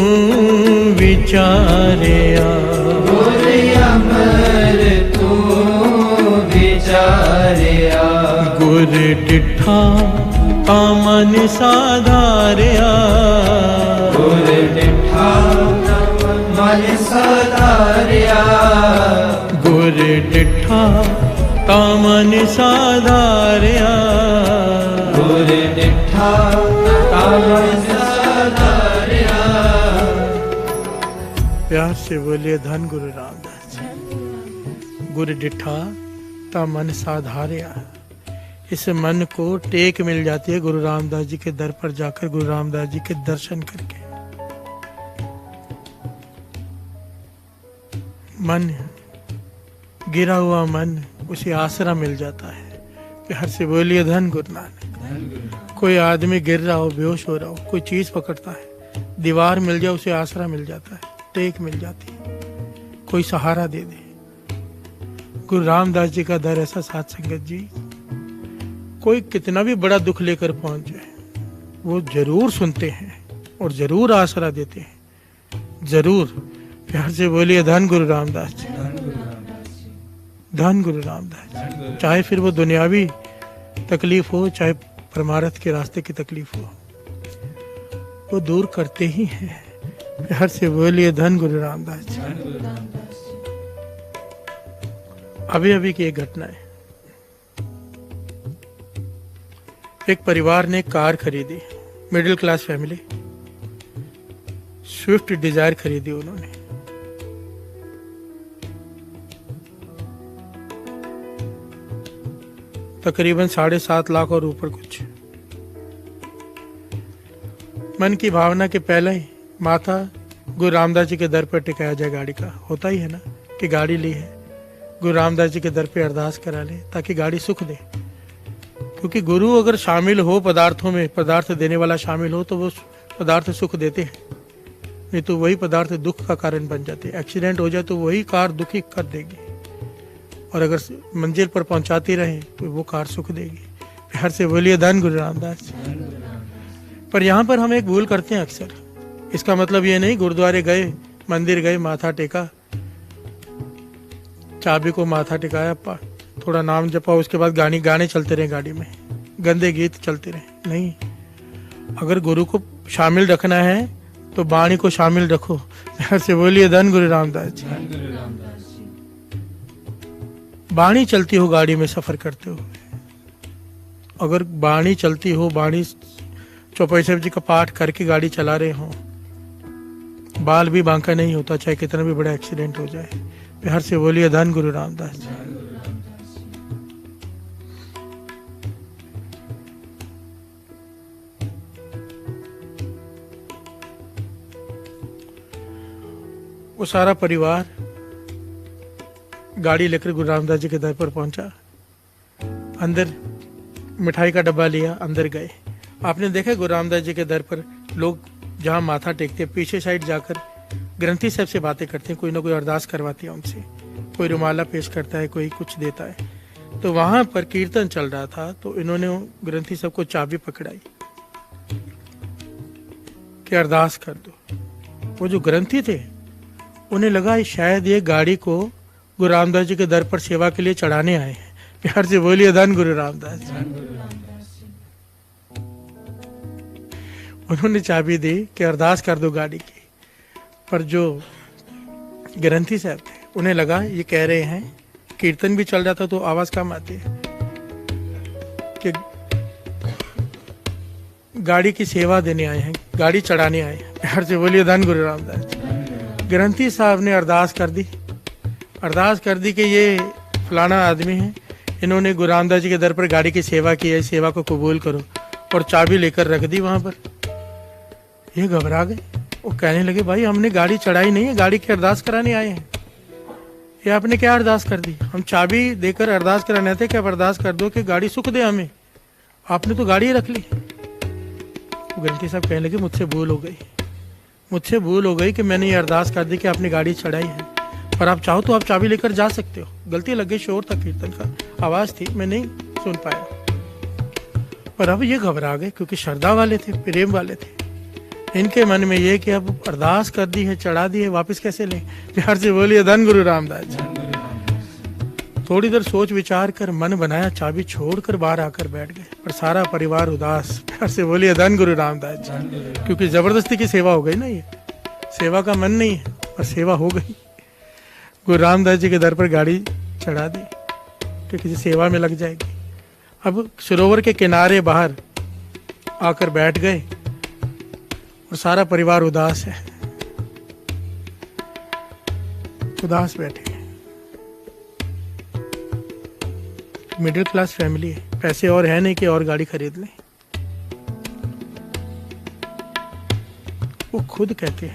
विचारिया, गुर अमर तू विचारिया, गुर डिठा ता मन साधारिया, गुर डिठा मन साधारिया, गुर डिठा ता मन साधारिया, गुर डिठा मन साधारिया। प्यार से बोलिए धन गुरु रामदास जी। गुर डिठा ता मन साधारिया। इस मन को टेक मिल जाती है गुरु रामदास जी के दर पर जाकर, गुरु रामदास जी के दर्शन करके। मन गिरा हुआ मन, उसे आसरा मिल जाता है। प्यार से बोलिए धन गुरु नानक। कोई आदमी गिर रहा हो, बेहोश हो रहा हो, कोई चीज पकड़ता है, दीवार मिल जाए उसे आसरा मिल जाता है, टेक मिल जाती है, कोई सहारा दे दे। गुरु रामदास जी का दर ऐसा साथ संगत जी, कोई कितना भी बड़ा दुख लेकर पहुंच जाए, वो जरूर सुनते हैं और जरूर आसरा देते हैं, जरूर। प्यार से बोलिए धन गुरु रामदास जी, धन गुरु रामदास जी। चाहे फिर वो दुनियावी तकलीफ हो, चाहे परमार्थ के रास्ते की तकलीफ हो, वो दूर करते ही हैं। प्यार से बोलिए धन गुरु रामदास जी। अभी की एक घटना है। एक परिवार ने कार खरीदी, middle class family, Swift Dzire खरीदी उन्होंने। तकरीबन 7.5 लाख और ऊपर कुछ। मन की भावना के पहले ही माथा गुरु रामदास जी के दर पर टिकाया जाए गाड़ी का। होता ही है ना कि गाड़ी ली है, गुरु रामदास जी के दर पे अरदास करा ले ताकि गाड़ी सुख दे। क्योंकि गुरु अगर शामिल हो पदार्थों में, पदार्थ देने वाला शामिल हो, तो वो पदार्थ सुख देते हैं। नहीं तो वही पदार्थ दुख का कारण बन जाते हैं। एक्सीडेंट हो जाए तो वही कार दुखी कर देगी, और अगर मंजिल पर पहुंचाती रहे तो वो कार सुख देगी। प्यार से बोलिए धन गुरु रामदास। पर यहाँ पर हम एक भूल करते हैं अक्सर। इसका मतलब ये नहीं गुरुद्वारे गए, मंदिर गए, माथा टेका, चाबी को माथा टिकाया, थोड़ा नाम जपा, उसके बाद गाने चलते रहे गाड़ी में, गंदे गीत चलते रहे। नहीं, अगर गुरु को शामिल रखना है तो वाणी को शामिल रखो। प्यार से बोलिए धन गुरु रामदास जी। वाणी चलती हो गाड़ी में सफर करते हो, अगर वाणी चलती हो, वाणी चौपाई साहब जी का पाठ करके गाड़ी चला रहे हो, बाल भी बांका नहीं होता, चाहे कितना भी बड़ा एक्सीडेंट हो जाए। प्यार से बोलिए धन गुरु रामदास जी। वो सारा परिवार गाड़ी लेकर गुरु रामदास जी के दर पर पहुंचा, अंदर मिठाई का डब्बा लिया, अंदर गए। आपने देखा गुरु रामदास जी के दर पर लोग जहां माथा टेकते हैं, पीछे साइड जाकर ग्रंथी साहब से बातें करते हैं, कोई ना कोई अरदास करवाती है उनसे, कोई रुमाला पेश करता है, कोई कुछ देता है। तो वहां पर कीर्तन चल रहा था, तो इन्होंने ग्रंथी साहब को चाबी पकड़ाई कि अरदास कर दो। वो जो ग्रंथी थे उन्हें लगा शायद ये गाड़ी को गुरु रामदास जी के दर पर सेवा के लिए चढ़ाने आए हैं। प्यार से बोलिए धन गुरु रामदास। उन्होंने चाबी दी कि अरदास कर दो गाड़ी की, पर जो ग्रंथी साहब थे उन्हें लगा ये कह रहे हैं, कीर्तन भी चल रहा था तो आवाज कम आती है, कि गाड़ी की सेवा देने आए हैं, गाड़ी चढ़ाने आए हैं। प्यार से बोलिए धन गुरु रामदास। ग्रंथी साहब ने अरदास कर दी कि ये फलाना आदमी है, इन्होंने गुरु रामदास जी के दर पर गाड़ी की सेवा की है, सेवा को कबूल करो, और चाबी लेकर रख दी वहां पर। ये घबरा गए, वो कहने लगे भाई हमने गाड़ी चढ़ाई नहीं है, गाड़ी की अरदास कराने आए हैं। ये आपने क्या अरदास कर दी? हम चाबी देकर अरदास कराने थे कि आप अरदास कर दो कि गाड़ी सुख दे हमें, आपने तो गाड़ी रख ली। ग्रंथी साहब कहने लगे मुझसे भूल हो गई कि मैंने ये अरदास कर दी कि आपने गाड़ी चढ़ाई है, पर आप चाहो तो आप चाबी लेकर जा सकते हो। गलती लग गई, शोर था कीर्तन का, आवाज थी, मैं नहीं सुन पाया। पर अब ये घबरा गए क्योंकि श्रद्धा वाले थे, प्रेम वाले थे। इनके मन में ये कि अब अरदास कर दी है, चढ़ा दी है, वापस कैसे लें? प्यार से बोलिए धन गुरु रामदास जी। थोड़ी देर सोच विचार कर मन बनाया, चाबी छोड़कर बाहर आकर बैठ गए, पर सारा परिवार उदास। प्यार से बोलिए धन गुरु रामदास जी। क्योंकि जबरदस्ती की सेवा हो गई ना, ये सेवा का मन नहीं है, पर सेवा हो गई। गुरु रामदास जी के दर पर गाड़ी चढ़ा दी कि किसी सेवा में लग जाएगी। अब सरोवर के किनारे बाहर आकर बैठ गए और सारा परिवार उदास है, उदास बैठे। मिडिल क्लास फैमिली है, पैसे और है नहीं कि और गाड़ी खरीद लें। वो खुद कहते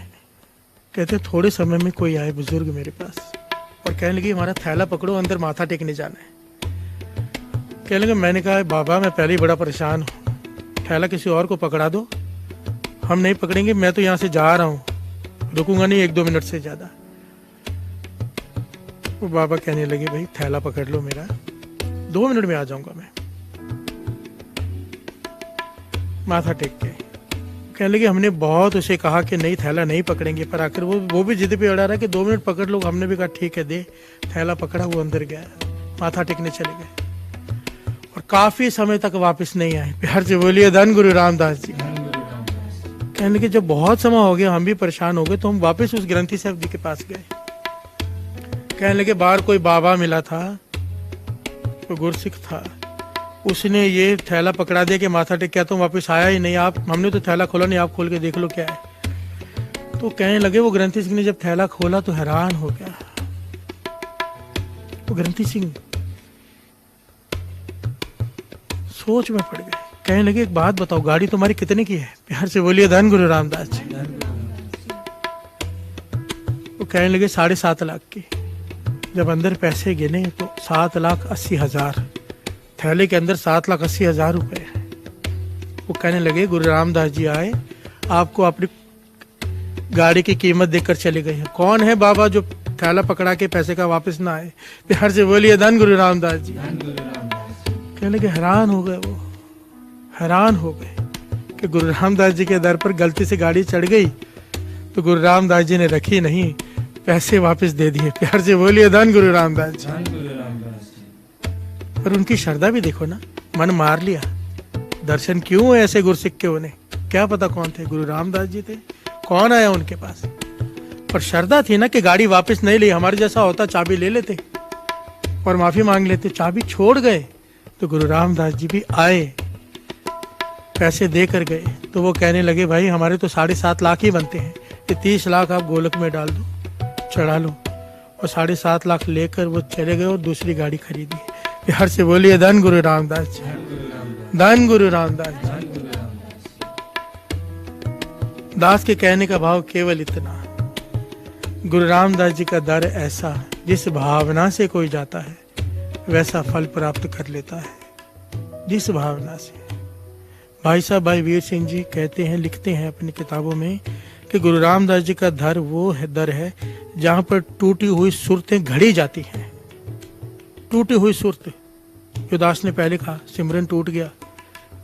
थोड़े समय में कोई आए बुजुर्ग मेरे पास और कहने लगी हमारा थैला पकड़ो, अंदर माथा टेकने जाना है। कहने लगे, मैंने कहा बाबा मैं पहले ही बड़ा परेशान हूँ, थैला किसी और को पकड़ा दो, हम नहीं पकड़ेंगे, मैं तो यहाँ से जा रहा हूँ, रुकूंगा नहीं 1-2 मिनट से ज्यादा। वो बाबा कहने लगे भाई थैला पकड़ लो मेरा, 2 मिनट में आ जाऊंगा मैं। माथा टेक के कहने लगे हमने बहुत उसे कहा कि नहीं थैला नहीं पकड़ेंगे, पर आखिर वो भी जिद पे अड़ा रहा कि 2 मिनट पकड़ लो। हमने भी कहा ठीक है दे, थैला पकड़ा, वो अंदर गया, माथा टेकने चले गए और काफी समय तक वापस नहीं आए। प्यार से बोलिए धन गुरु रामदास जी। कहने लगे जब बहुत समय हो गया, हम भी परेशान हो गए, तो हम वापस उस ग्रंथी साहब जी के पास गए। कहने लगे बाहर कोई बाबा मिला था, कोई गुरसिख था, उसने ये थैला पकड़ा दिया कि माथा टेक, क्या तुम वापस आया ही नहीं? आप हमने तो थैला खोला नहीं, आप खोल के देख लो क्या है। तो कहने लगे वो ग्रंथी सिंह ने जब थैला खोला तो हैरान हो गया। वो ग्रंथी सिंह सोच में पड़ गए। कहने लगे एक बात बताओ, गाड़ी तुम्हारी कितने की है? प्यार से बोलिए धन गुरु रामदास जी। वो कहने लगे 7.5 लाख की। जब अंदर पैसे गिने तो 7,80,000, थैले के अंदर 7,80,000 रुपए। वो कहने लगे गुरु रामदास जी आए, आपको अपनी गाड़ी की कीमत देखकर चले गए हैं। कौन है बाबा जो थैला पकड़ा के पैसे का वापस ना आए? बिहार से बोलिए धन गुरु रामदास जी। कहने लगे, हैरान हो गए वो, हैरान हो गए कि गुरु रामदास जी के दर पर गलती से गाड़ी चढ़ गई तो गुरु रामदास जी ने रखी नहीं, पैसे वापस दे दिए। प्यार से बोलिए धन गुरु रामदास जी। पर उनकी श्रद्धा भी देखो ना, मन मार लिया। दर्शन क्यों हुए ऐसे गुरसिख के? उन्हें क्या पता कौन थे? गुरु रामदास जी थे। कौन आया उनके पास? पर श्रद्धा थी ना कि गाड़ी वापस नहीं ली। हमारे जैसा होता चाबी ले लेते और माफी मांग लेते, चाबी छोड़ गए। तो गुरु रामदास जी भी आए, पैसे दे कर गए। तो वो कहने लगे, भाई हमारे तो 7.5 लाख ही बनते हैं, ये 30 लाख आप गोलक में डाल दो, चढ़ा लो। और 7.5 लाख लेकर वो चले गए और दूसरी गाड़ी खरीदी। बिहार से बोलिए धन गुरु रामदास जी, धन गुरु रामदास जी। दास के कहने का भाव केवल इतना, गुरु रामदास जी का दर ऐसा, जिस भावना से कोई जाता है वैसा फल प्राप्त कर लेता है, जिस भावना से। भाई साहब भाई वीर सिंह जी कहते हैं, लिखते हैं अपनी किताबों में कि गुरु रामदास जी का दर वो है, दर है जहां पर टूटी हुई सुरतें घड़ी जाती हैं। टूटी हुई सुरत, योदास ने पहले कहा, सिमरन टूट गया,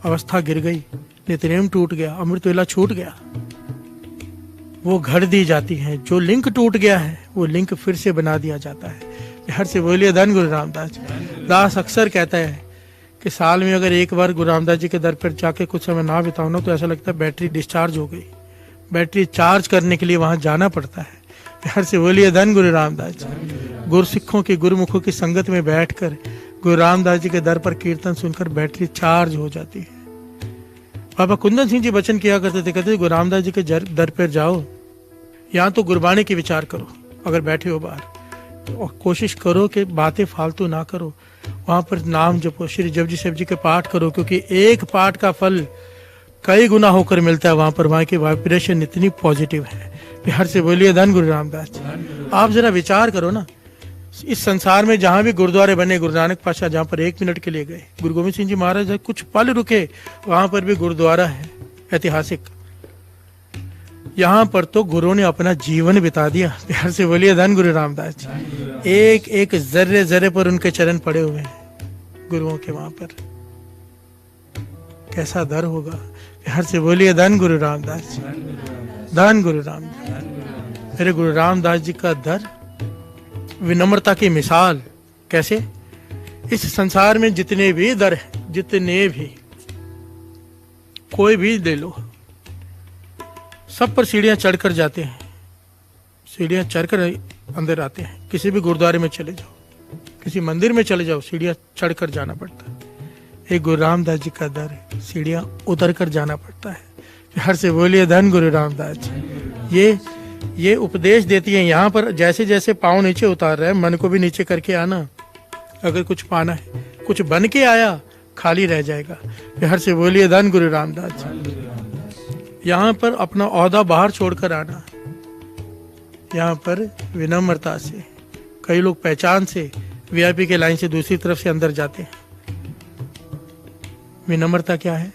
अवस्था गिर गई, नितनेम टूट गया, अमृत वेला छूट गया, वो घड़ दी जाती हैं। जो लिंक टूट गया है वो लिंक फिर से बना दिया जाता है। हर से बोलिए धन गुरु रामदास जी। दास अक्सर कहता है कि साल में अगर एक बार गुरु रामदास जी के दर पर जाके कुछ समय ना बिताओ ना, तो ऐसा लगता है बैटरी डिस्चार्ज हो गई। बैटरी चार्ज करने के लिए वहां जाना पड़ता है। हर से बोलिए धन गुरु रामदास जी। गुरसिखों की, गुरुमुखों की संगत में बैठकर गुरु रामदास जी के दर पर कीर्तन सुनकर बैटरी चार्ज हो जाती है। बाबा कुंदन सिंह जी वचन किया करते थे, कहते गुरु रामदास जी के दर पर जाओ, यहाँ तो गुरबाणी की विचार करो, अगर बैठे हो बाहर तो कोशिश करो कि बातें फालतू ना करो। वहां पर नाम जपो, श्री जपजी शिव जी के पाठ करो, क्योंकि एक पाठ का फल कई गुना होकर मिलता है। वहां पर वहां की वाइब्रेशन इतनी पॉजिटिव है। बिहार से बोलिए धन गुरु रामदास जी। आप जरा विचार करो ना, इस संसार में जहां भी गुरुद्वारे बने, गुरु नानक पातशाह जहां पर 1 मिनट के लिए गए, गुरु गोविंद सिंह जी महाराज कुछ पल रुके, वहां पर भी गुरुद्वारा है ऐतिहासिक। यहाँ पर तो गुरु ने अपना जीवन बिता दिया। प्यार से बोलिए धन गुरु रामदास जी। एक एक जर्रे जर्रे पर उनके चरण पड़े हुए हैं गुरुओं के। वहां पर कैसा दर होगा? प्यार से बोलिए धन गुरु रामदास जी, धन गुरु रामदास। मेरे गुरु रामदास जी का दर विनम्रता की मिसाल। कैसे? इस संसार में जितने भी दर हैं, जितने भी, कोई भी ले लो, सब पर सीढ़ियां चढ़कर जाते हैं, सीढ़ियां चढ़कर अंदर आते हैं। किसी भी गुरुद्वारे में चले जाओ, किसी मंदिर में चले जाओ, सीढ़ियां चढ़कर जाना पड़ता है। एक गुरु रामदास जी का दर है, सीढ़ियां उतर कर जाना पड़ता है। हर से बोलिए धन गुरु रामदास जी। ये उपदेश देती है। यहाँ पर जैसे जैसे पाँव नीचे उतार रहे हैं, मन को भी नीचे करके आना। अगर कुछ पाना है, कुछ बन के आया, खाली रह जाएगा। हर से बोलिए धन गुरु रामदास जी। यहाँ पर अपना औहदा बाहर छोड़कर आना, यहाँ पर विनम्रता से। कई लोग पहचान से वीआईपी के लाइन से दूसरी तरफ से अंदर जाते हैं। विनम्रता क्या है?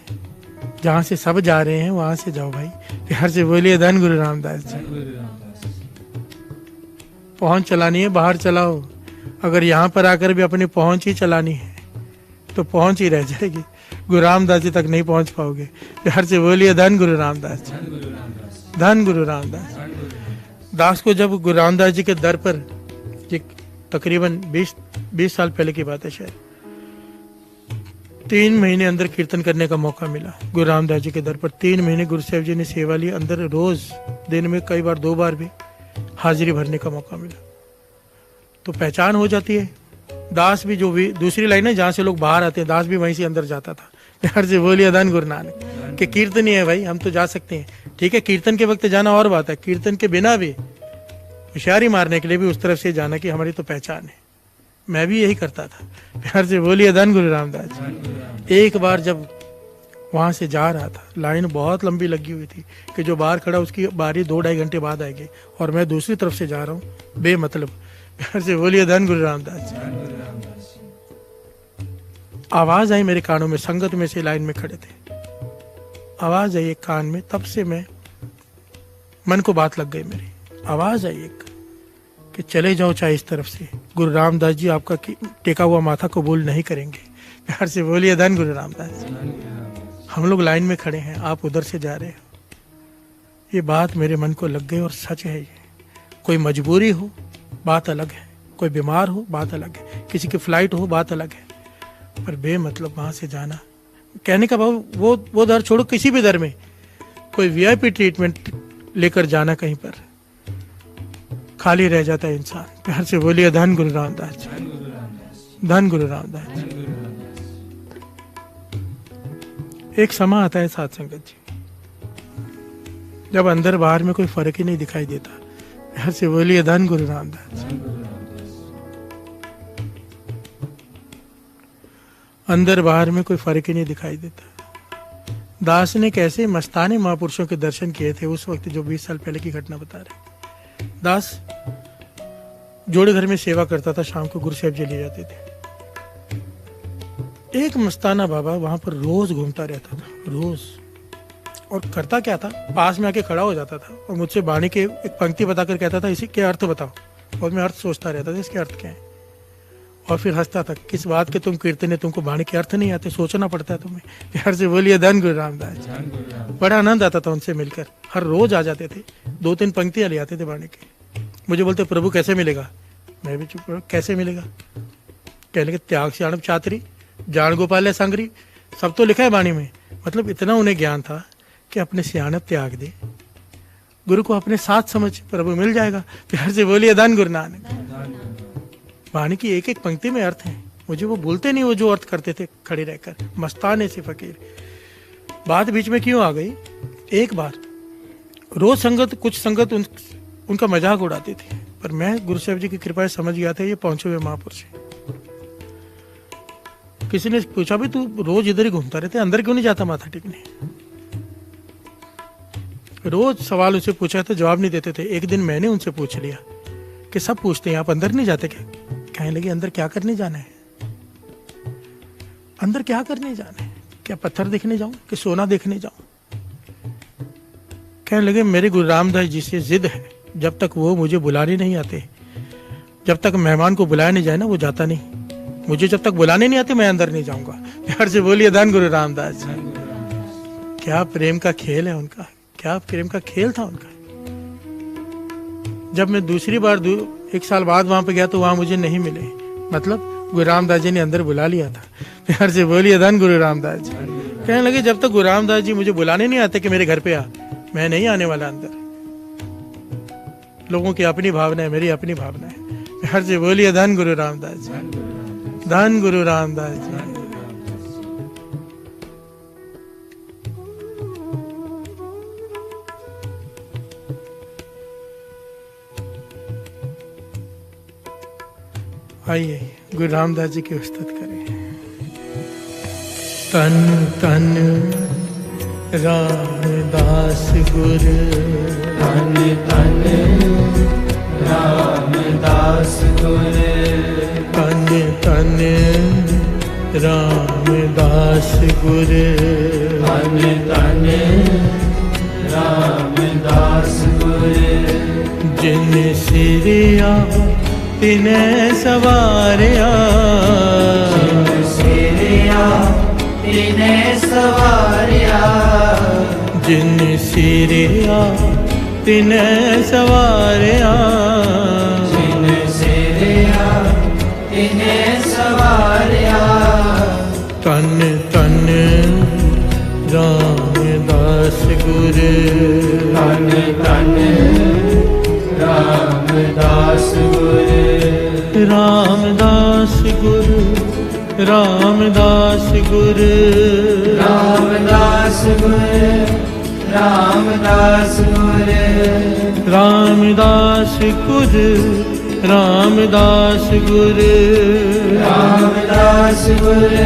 जहां से सब जा रहे हैं वहां से जाओ भाई। प्यार से बोलिए धन गुरु रामदास जी। पहुंच चलानी है, बाहर चलाओ। अगर यहाँ पर आकर भी अपनी पहुंच ही चलानी है तो पहुंच ही रह जाएगी, गुरु रामदास जी तक नहीं पहुंच पाओगे। प्यार से बोलिए धन गुरु रामदास जी, धन गुरु रामदास। दास को जब गुरु रामदास जी के दर पर, तकरीबन 20 साल पहले की बात है शायद, 3 महीने अंदर कीर्तन करने का मौका मिला गुरु रामदास जी के दर पर। 3 महीने गुरु साहब जी ने सेवा ली अंदर। रोज दिन में कई बार 2 बार भी हाजिरी भरने का मौका मिला। तो पहचान हो जाती है। दास भी, जो भी दूसरी लाइन है जहां से लोग बाहर आते हैं, दास भी वहीं से अंदर जाता था। प्यार से बोलिए धन गुरु नानक। कि कीर्तन ही है भाई, हम तो जा सकते हैं, ठीक है। कीर्तन के वक्त जाना और बात है, कीर्तन के बिना भी होशियारी मारने के लिए भी उस तरफ से जाना कि हमारी तो पहचान है। मैं भी यही करता था। प्यार से बोलिए धन गुरु रामदास जी। एक बार जब वहां से जा रहा था, लाइन बहुत लंबी लगी हुई थी कि जो बाहर खड़ा उसकी बारी 2-2.5 घंटे बाद आएगी, और मैं दूसरी तरफ से जा रहा हूँ बेमतलब। प्यार से बोलिए धन गुरु रामदास जी। आवाज आई मेरे कानों में, संगत में से लाइन में खड़े थे, आवाज आई एक कान में। तब से मैं मन को बात लग गई मेरी। आवाज आई एक कि चले जाओ चाहे इस तरफ से, गुरु रामदास जी आपका टेका हुआ माथा कबूल नहीं करेंगे। प्यार से बोलिए धन गुरु रामदास जी। हम लोग लाइन में खड़े हैं, आप उधर से जा रहे हो। ये बात मेरे मन को लग गई और सच है ये। कोई मजबूरी हो बात अलग है, कोई बीमार हो बात अलग है, किसी की फ्लाइट हो बात अलग है, पर बेमतलब वहां से जाना, कहने का भाव वो दर छोड़ो, किसी भी दर में कोई वीआईपी ट्रीटमेंट लेकर जाना कहीं पर, खाली रह जाता है इंसान। प्यार से बोलिए धन गुरु रामदास जी, धन गुरु रामदास जी। एक समा आता है साथ संगत जी, जब अंदर बाहर में कोई फर्क ही नहीं दिखाई देता। प्यार से बोलिए धन गुरु रामदास जी। अंदर बाहर में कोई फर्क ही नहीं दिखाई देता। दास ने कैसे मस्ताने महापुरुषों के दर्शन किए थे उस वक्त, जो 20 साल पहले की घटना बता रहे। दास जोड़े घर में सेवा करता था, शाम को गुरु साहब जी ले जाते थे। एक मस्ताना बाबा वहां पर रोज घूमता रहता था, रोज। और करता क्या था, पास में आके खड़ा हो जाता था और मुझसे बाणी के एक पंक्ति बताकर कहता था इसी के अर्थ बताओ, और मैं अर्थ सोचता रहता था इसके अर्थ क्या है, और फिर हंसता था, किस बात के तुम कीर्तन है, तुमको बाणी के अर्थ नहीं आते, सोचना पड़ता है तुम्हें। प्यार से बोलिए धन गुरु रामदास जी। बड़ा आनंद आता था उनसे मिलकर, हर रोज आ जाते थे, 2-3 पंक्तियां ले आते थे बाणी की। मुझे बोलते प्रभु कैसे मिलेगा, मैं भी चुप, कैसे मिलेगा, कहने के त्याग से आणव चातरी, जान गोपाल संगरी, सब तो लिखा है बाणी में। मतलब इतना उन्हें ज्ञान था कि अपने सियाणप त्याग दे, गुरु को अपने साथ समझ, प्रभु मिल जाएगा। प्यार से बोलिए धन गुरु नानक। वाणी की एक एक पंक्ति में अर्थ है, मुझे वो बोलते नहीं, वो जो अर्थ करते थे खड़े रहकर, मस्ताने से फकीर। बात बीच में क्यों आ गई, एक बार रोज संगत, कुछ संगत उनका मजाक उड़ाती थी, पर मैं गुरु साहब जी की कृपा से समझ गया था ये पहुंचे हुए महापुरुष हैं। किसी ने पूछा भी तू रोज इधर ही घूमता रहता है, अंदर क्यों नहीं जाता माथा टेकने। रोज सवाल उनसे पूछा था, जवाब नहीं देते थे। एक दिन मैंने उनसे पूछ लिया कि सब पूछते हैं आप अंदर नहीं जाते क्या। कहने लगे अंदर क्या करने जाना है, अंदर क्या करने जाना है, क्या पत्थर देखने जाऊं कि सोना देखने जाऊं। कहने लगे मेरे गुरु रामदास जी से जिद है, जब तक वो मुझे बुलाने नहीं आते, जब तक मेहमान को बुलाया नहीं जाए ना वो जाता नहीं, मुझे जब तक बुलाने नहीं आते मैं अंदर नहीं जाऊंगा। प्यार से बोलिए धन गुरु रामदास जी। क्या प्रेम का खेल है उनका, क्या प्रेम का खेल था उनका। जब मैं दूसरी बार 1 साल बाद वहां पे गया तो वहां मुझे नहीं मिले, मतलब गुरु रामदास जी ने अंदर बुला लिया था। प्यार से बोलिए धन गुरु रामदास जी। कहने लगे जब तक गुरु रामदास जी मुझे बुलाने नहीं आते कि मेरे घर पे आ, मैं नहीं आने वाला अंदर। लोगों की अपनी भावना है, मेरी अपनी भावना है। प्यार से बोलिए धन गुरु रामदास जी, धन गुरु रामदास जी। आइए गुरु रामदास जी की उस्तत करें। तन तन रामदास गुरु, तन तन रामदास गुरु, तन तन रामदास गुरु, तन तन रामदास गुरु। जिन सिरिया तिने सवारिया, जिन सिरिया तिने सवारिया, जिन सिरिया तिने सवारिया, जिन सिरिया तिने सवारिया। तन तन रामदास गुरु, तन तन रामदास गुरु, रामदास गुरु, रामदास गुरु, रामदास गुरु, रामदास गुरु, रामदास गुरु, रामदास गुरु, रामदास गुरु,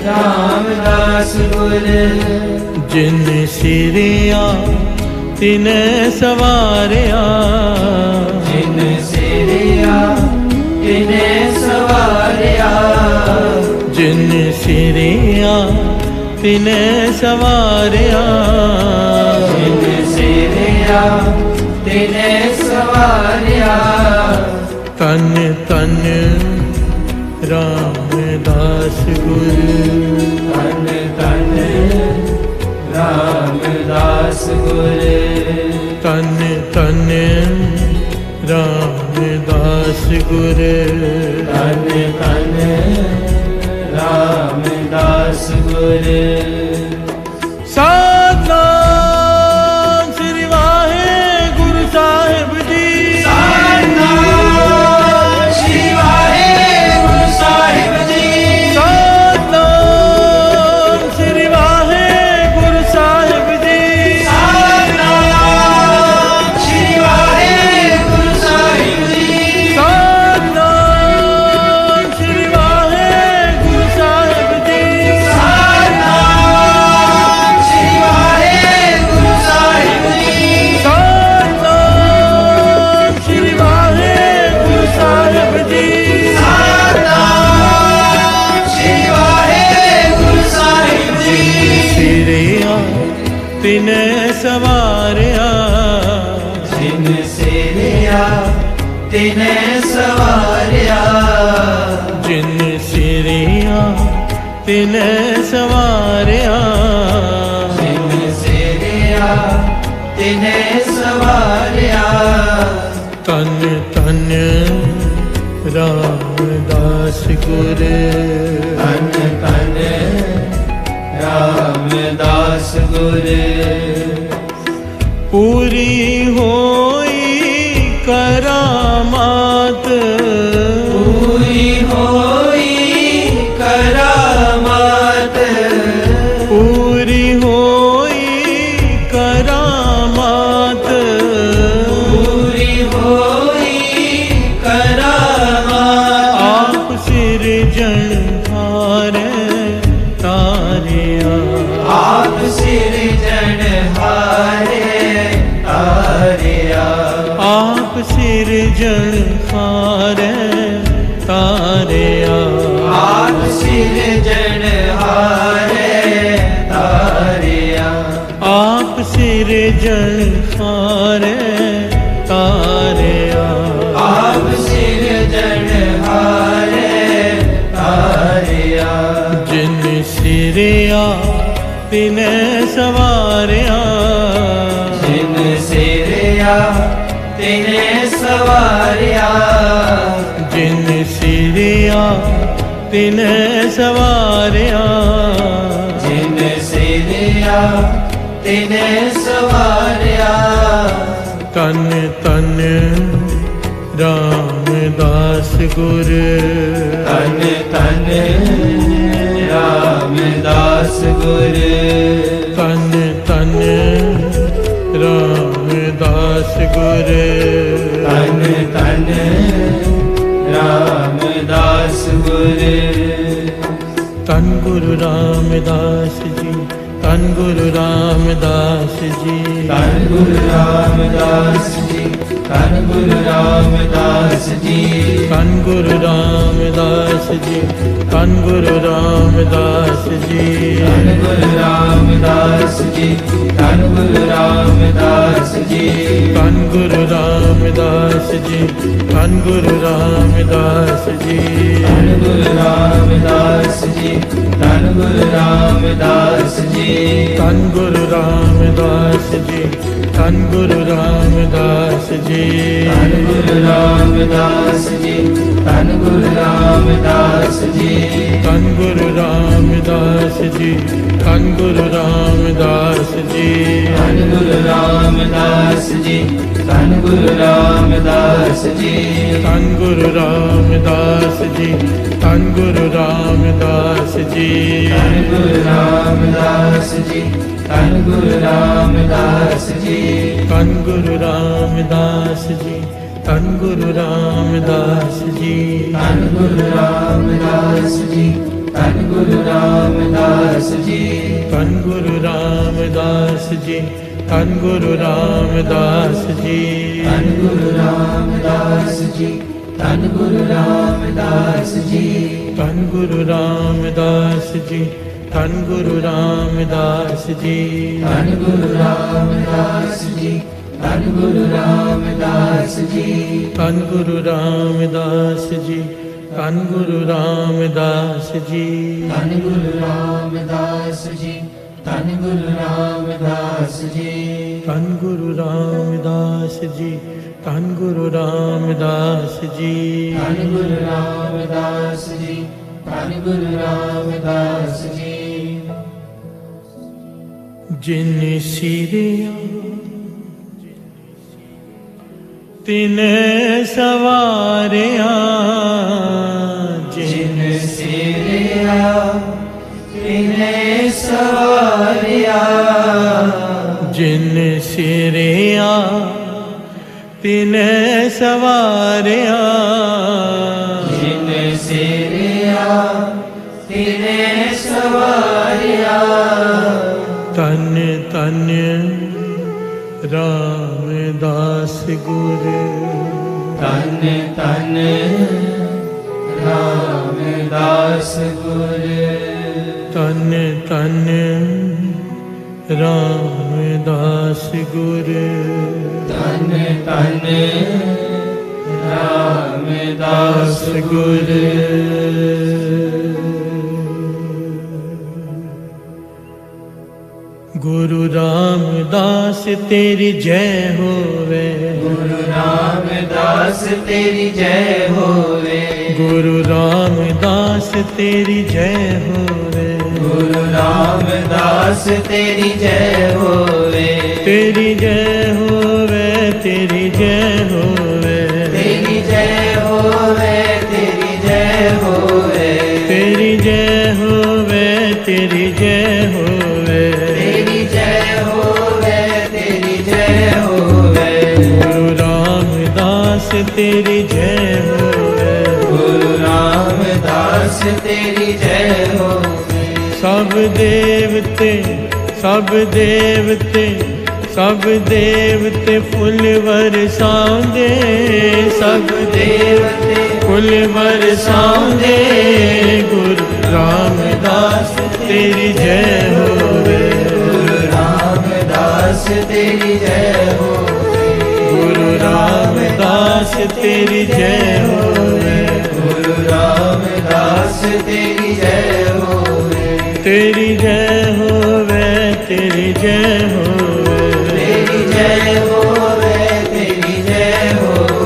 रामदास गुरु। जिन सिरिया तिने सवारिया, जिन सिरिया तिने सवारिया, जिन सिरिया तिने सवारिया, जिन सिरिया ਸਿਰਿਆ ਤਿਨੇ ਸਵਾਰਿਆ ਤਨ ਤਨ ਰਾਮਦਾਸ ਗੁਰ ਧਨ ਧਨ ਰਾਮਦਾਸ ਗੁਰ ਤਨ ਤਨ ਰਾਮਦਾਸ ਗੁਰ ਧਨ ਧਨ ਰਾਮਦਾਸ ਗੁਰ ਸਤਿਨਾਮ ਸ੍ਰੀ ਵਾਹਿਗੁਰੂ ਸਾਹਿਬ ਜੀ ਸਤਿਨਾਮ ਸ੍ਰੀ ਵਾਹਿਗੁਰੂ ਸਾਹਿਬ ਜੀ ਸਤਿਨਾਮ ਸ੍ਰੀ ਵਾਹਿਗੁਰੂ ਸਾਹਿਬ ਜੀ ਸਤਿਨਾਮ ਸ੍ਰੀ ਵਾਹਿਗੁਰੂ ਸਾਹਿਬ ਜੀ ਸਤਿਨਾਮ ਸ੍ਰੀ ਵਾਹਿਗੁਰੂ ਸਾਹਿਬ ਜੀ ਸਤਿਨਾਮ ਸ੍ਰੀ ਵਾਹਿਗੁਰੂ ਸਾਹਿਬ ਜੀ ਸਤਿਨਾਮ ਸ੍ਰੀ ਵਾਹਿਗੁਰੂ ਸਾਹਿਬ ਜੀ ਸਤਿਨਾਮ ਸ੍ਰੀ ਵਾਹਿਗੁਰੂ ਸਾਹਿਬ ਜੀ ਸਿਰਿਆ ਤਿਨੇ ਸਵਾਰਿਆ ਜਿਨ ਸਿਰਿਆ ਤਿਨੇ ਸਵਾਰਿਆ ਜਿਨ ਸਿਰਿਆ ਤਿਨੇ ਸਵਾਰਿਆ ਜਿਨ ਸਿਰਿਆ ਤਿਨੇ ਸਵਾਰਿਆ ਤਨ ਤਨ ਰਾਮਦਾਸ ਗੁਰ ਧਨ ਧਨ ਰਾਮਦਾਸ ਗੁਰ ਪੂਰੀ ਹੋਈ ਕਰਾਮਾਤ ਪੂਰੀ ਹੋਈ ਕਰਾਮਾਤ ਪੂਰੀ ਹੋਈ ਕਰਾਮਾਤ ਪੂਰੀ ਹੋਈ ਕਰਾਮਾਤ ਆਪ ਸਿਰਜਣਹਾਰੇ ਤਾਰਿਆ ਆਪ ਸਿਰਜਣਹਾਰੇ ਤਾਰਿਆ ਆਪ ਸਿਰਜਣਹਾਰੇ ਤਾਰਿਆ ਆਪ ਸਿਰਜਣਹਾਰੇ ਤਾਰਿਆ ਆਪ ਸਿਰਜਣਹਾਰੇ ਤਾਰਿਆ ਆਪ ਸਿਰਜਣਹਾਰੇ ਤਾਰਿਆ ਜਿਨ ਸਿਰਿਆ ਤਿਨੇ ਸਵਾਰਿਆ ਜਿਨ ਸਿਰਿਆ ਤਿਨੇ ਸਵਾਰਿਆ ਜਿਨ ਸਿਰਿਆ ਤਿਨੇ ਸਵਾਰਿਆ ਜਿਨ ਸਿਰਿਆ ਤਿਨੇ ਸਵਾਰਿਆ ਤਨ ਤਨ ਰਾਮਦਾਸ ਗੁਰ ਧਨ ਧਨ ਰਾਮਦਾਸ ਗੁਰ ਤਨ ਤਨ ਰਾਮਦਾਸ ਗੁਰ ਧਨ ਧਨ ਰਾਮਦਾਸ ਗੁਰ ਤਨ ਗੁਰੂ ਰਾਮਦਾਸ ਜੀ ਤਨ ਗੁਰੂ ਰਾਮਦਾਸ ਜੀ ਧੰਨ ਗੁਰੂ ਰਾਮਦਾਸ ਜੀ ਧੰਨ ਗੁਰੂ ਰਾਮਦਾਸ ਜੀ ਤਨ ਗੁਰੂ ਰਾਮਦਾਸ ਜੀ ਤਨ ਗੁਰੂ ਰਾਮਦਾਸ ਜੀ ਧੰਨ ਗੁਰੂ ਰਾਮਦਾਸ ਜੀ ਧੰਨ ਗੁਰੂ ਰਾਮਦਾਸ ਜੀ ਤਨ ਗੁਰੂ ਰਾਮਦਾਸ ਜੀ ਤਨ ਗੁਰੂ ਰਾਮਦਾਸ ਜੀ ਧੰਨ ਗੁਰੂ ਰਾਮਦਾਸ ਜੀ ਧੰਨ ਗੁਰੂ ਰਾਮਦਾਸ ਜੀ ਤਨ ਗੁਰੂ ਰਾਮਦਾਸ ਜੀ ਤਨ ਗੁਰੂ ਰਾਮਦਾਸ ਜੀ ਧੰਨ ਗੁਰੂ ਰਾਮਦਾਸ ਜੀ ਧੰਨ ਗੁਰੂ ਰਾਮਦਾਸ ਜੀ ਤਨ ਗੁਰੂ ਰਾਮਦਾਸ ਜੀ ਤਨ ਗੁਰੂ ਰਾਮਦਾਸ ਜੀ ਧੰਨ ਗੁਰੂ ਰਾਮਦਾਸ ਜੀ ਧੰਨ ਗੁਰੂ ਰਾਮਦਾਸ ਜੀ ਤਨ ਗੁਰੂ ਰਾਮਦਾਸ ਜੀ ਤਨ ਗੁਰੂ ਰਾਮਦਾਸ ਜੀ ਧੰਨ ਗੁਰੂ ਰਾਮਦਾਸ ਜੀ ਧੰਨ ਗੁਰੂ ਰਾਮਦਾਸ ਜੀ ਤਨ ਗੁਰੂ ਰਾਮਦਾਸ ਜੀ ਤਨ ਗੁਰੂ ਰਾਮਦਾਸ ਜੀ ਧੰਨ ਗੁਰੂ ਰਾਮਦਾਸ ਜੀ ਧੰਨ ਗੁਰੂ ਰਾਮਦਾਸ ਜੀ ਤਨ ਗੁਰੂ ਰਾਮਦਾਸ ਜੀ ਤਨ ਗੁਰੂ ਰਾਮਦਾਸ ਜੀ ਧੰਨ ਗੁਰੂ ਰਾਮਦਾਸ ਜੀ ਧੰਨ ਗੁਰੂ ਰਾਮਦਾਸ ਜੀ ਤਨ ਗੁਰੂ ਰਾਮਦਾਸ ਜੀ धन गुरु रामदास जी, धन गुरु रामदास जी, धन गुरु रामदास जी, धन गुरु रामदास जी, धन गुरु रामदास जी, धन गुरु रामदास जी, धन गुरु रामदास जी, धन गुरु रामदास जी, धन गुरु रामदास जी, धन गुरु रामदास जी, धन गुरु रामदास जी। जिन सिरिया तिने सवारिया, जिन सिरिया तिने सवारिया, जिन सिरिया तिने सवारिया, जिन सिरिया तिने सवारिया, तन तन रामदास गुरु, तन तन रामदास गुरु, तन तन रामदास गुरु, तन तन रामदास गुरु। गुरु रामदास तेरी जय होवे, गुरु रामदास तेरी जय होवे, गुरु रामदास तेरी जय होवे, गुरु रामदास तेरी जय होवे, तेरी जय होवे, तेरी जय होवे, तेरी जय होवे, तेरी जय होवे, तेरी जय होवे, तेरी जय होवे, तेरी जय होवे, तेरी जय होवे, गुरु रामदास तेरी जय होवे, गुरु रामदास तेरी जय होवे। सब देवते, सब देवते, सब देवते फुल बरसांदे, सब देवते फुल बरसांदे, गुरु रामदास तेरी जय होवे, गुरु रामदास तेरी जय होवे, गुरु रामदास तेरी जय होवे, गुरु रामदास तेरी जय होवे, तेरी जय होवे, तेरी जय होवे, तेरी जय होवे, तेरी जय होवे,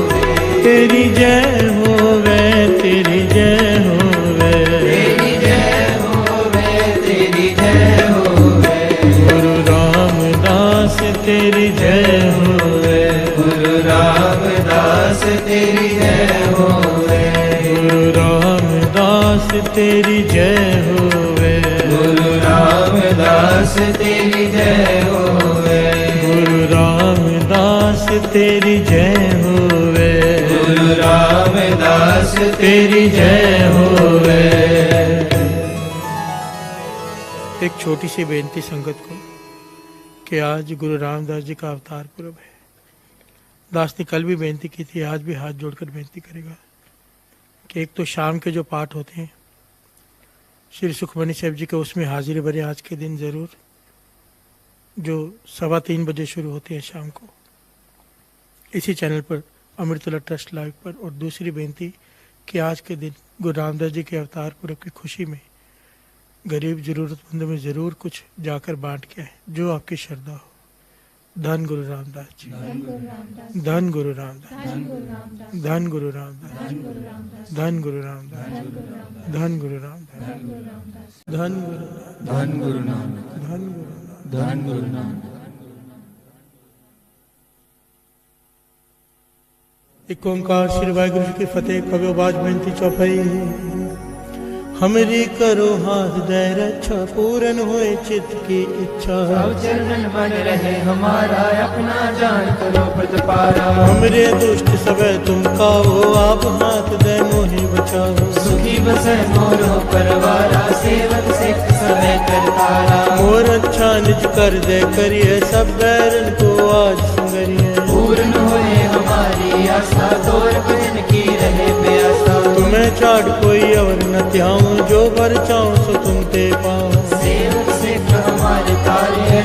तेरी जय होवे, तेरी जय होवे, तेरी जय होवे, तेरी जय होवे, गुरु रामदास तेरी जय होवे, गुरु रामदास तेरी जय होवे, गुरु रामदास तेरी जय होवे, गुरु रामदास तेरी जय होवे, गुरु रामदास तेरी जय होवे, गुरु रामदास तेरी जय होवे। एक छोटी सी बेनती संगत को कि आज गुरु रामदास जी का अवतार पुरब है। दास ने कल भी बेनती की थी, आज भी हाथ जोड़कर बेनती करेगा कि एक तो शाम के जो पाठ होते हैं श्री सुखमनी साहिब जी के, उसमें हाजिरी भरे आज के दिन ज़रूर, जो 3:15 बजे शुरू होते हैं शाम को इसी चैनल पर अमृतला ट्रस्ट लाइव पर। और दूसरी बेनती कि आज के दिन गुरु रामदास जी के अवतार पुरब की खुशी में गरीब ज़रूरतमंदों में ज़रूर कुछ जाकर बांट के आए, जो आपकी श्रद्धा हो। धन गुरु रामदास जी, धन गुरु रामदास, धन गुरु रामदास, धन गुरु रामदास, धन गुरु रामदास, धन गुरु, धन गुरु नानक, धन गुरु, धन गुरु नानक। एक ओंकार श्री वाहिगुरु जी की फतेह। कवि आवाज बेनती चौपाई। हमरी करो हाथ दे रक्षा, पूरन होए चित्त की इच्छा। सब चरणन बन रहे हमारा, अपना जान करो प्रतिपारा। हमरे दुष्ट सबे तुम काओ, आप हाथ दे मोहि बचाओ। सुखी बसै मोरो परवारा, सेवक सिख सबे करतारा। मोर अच्छा निज कर दे करिए, सब बैरन को आज संगरिए। पूर्ण होए हमारी आशा, तोर भजन की रहे प्यासा। तुम्हें छाड़ कोई और न त्याऊं, जो वर चाऊं सो तुम ते पाऊं।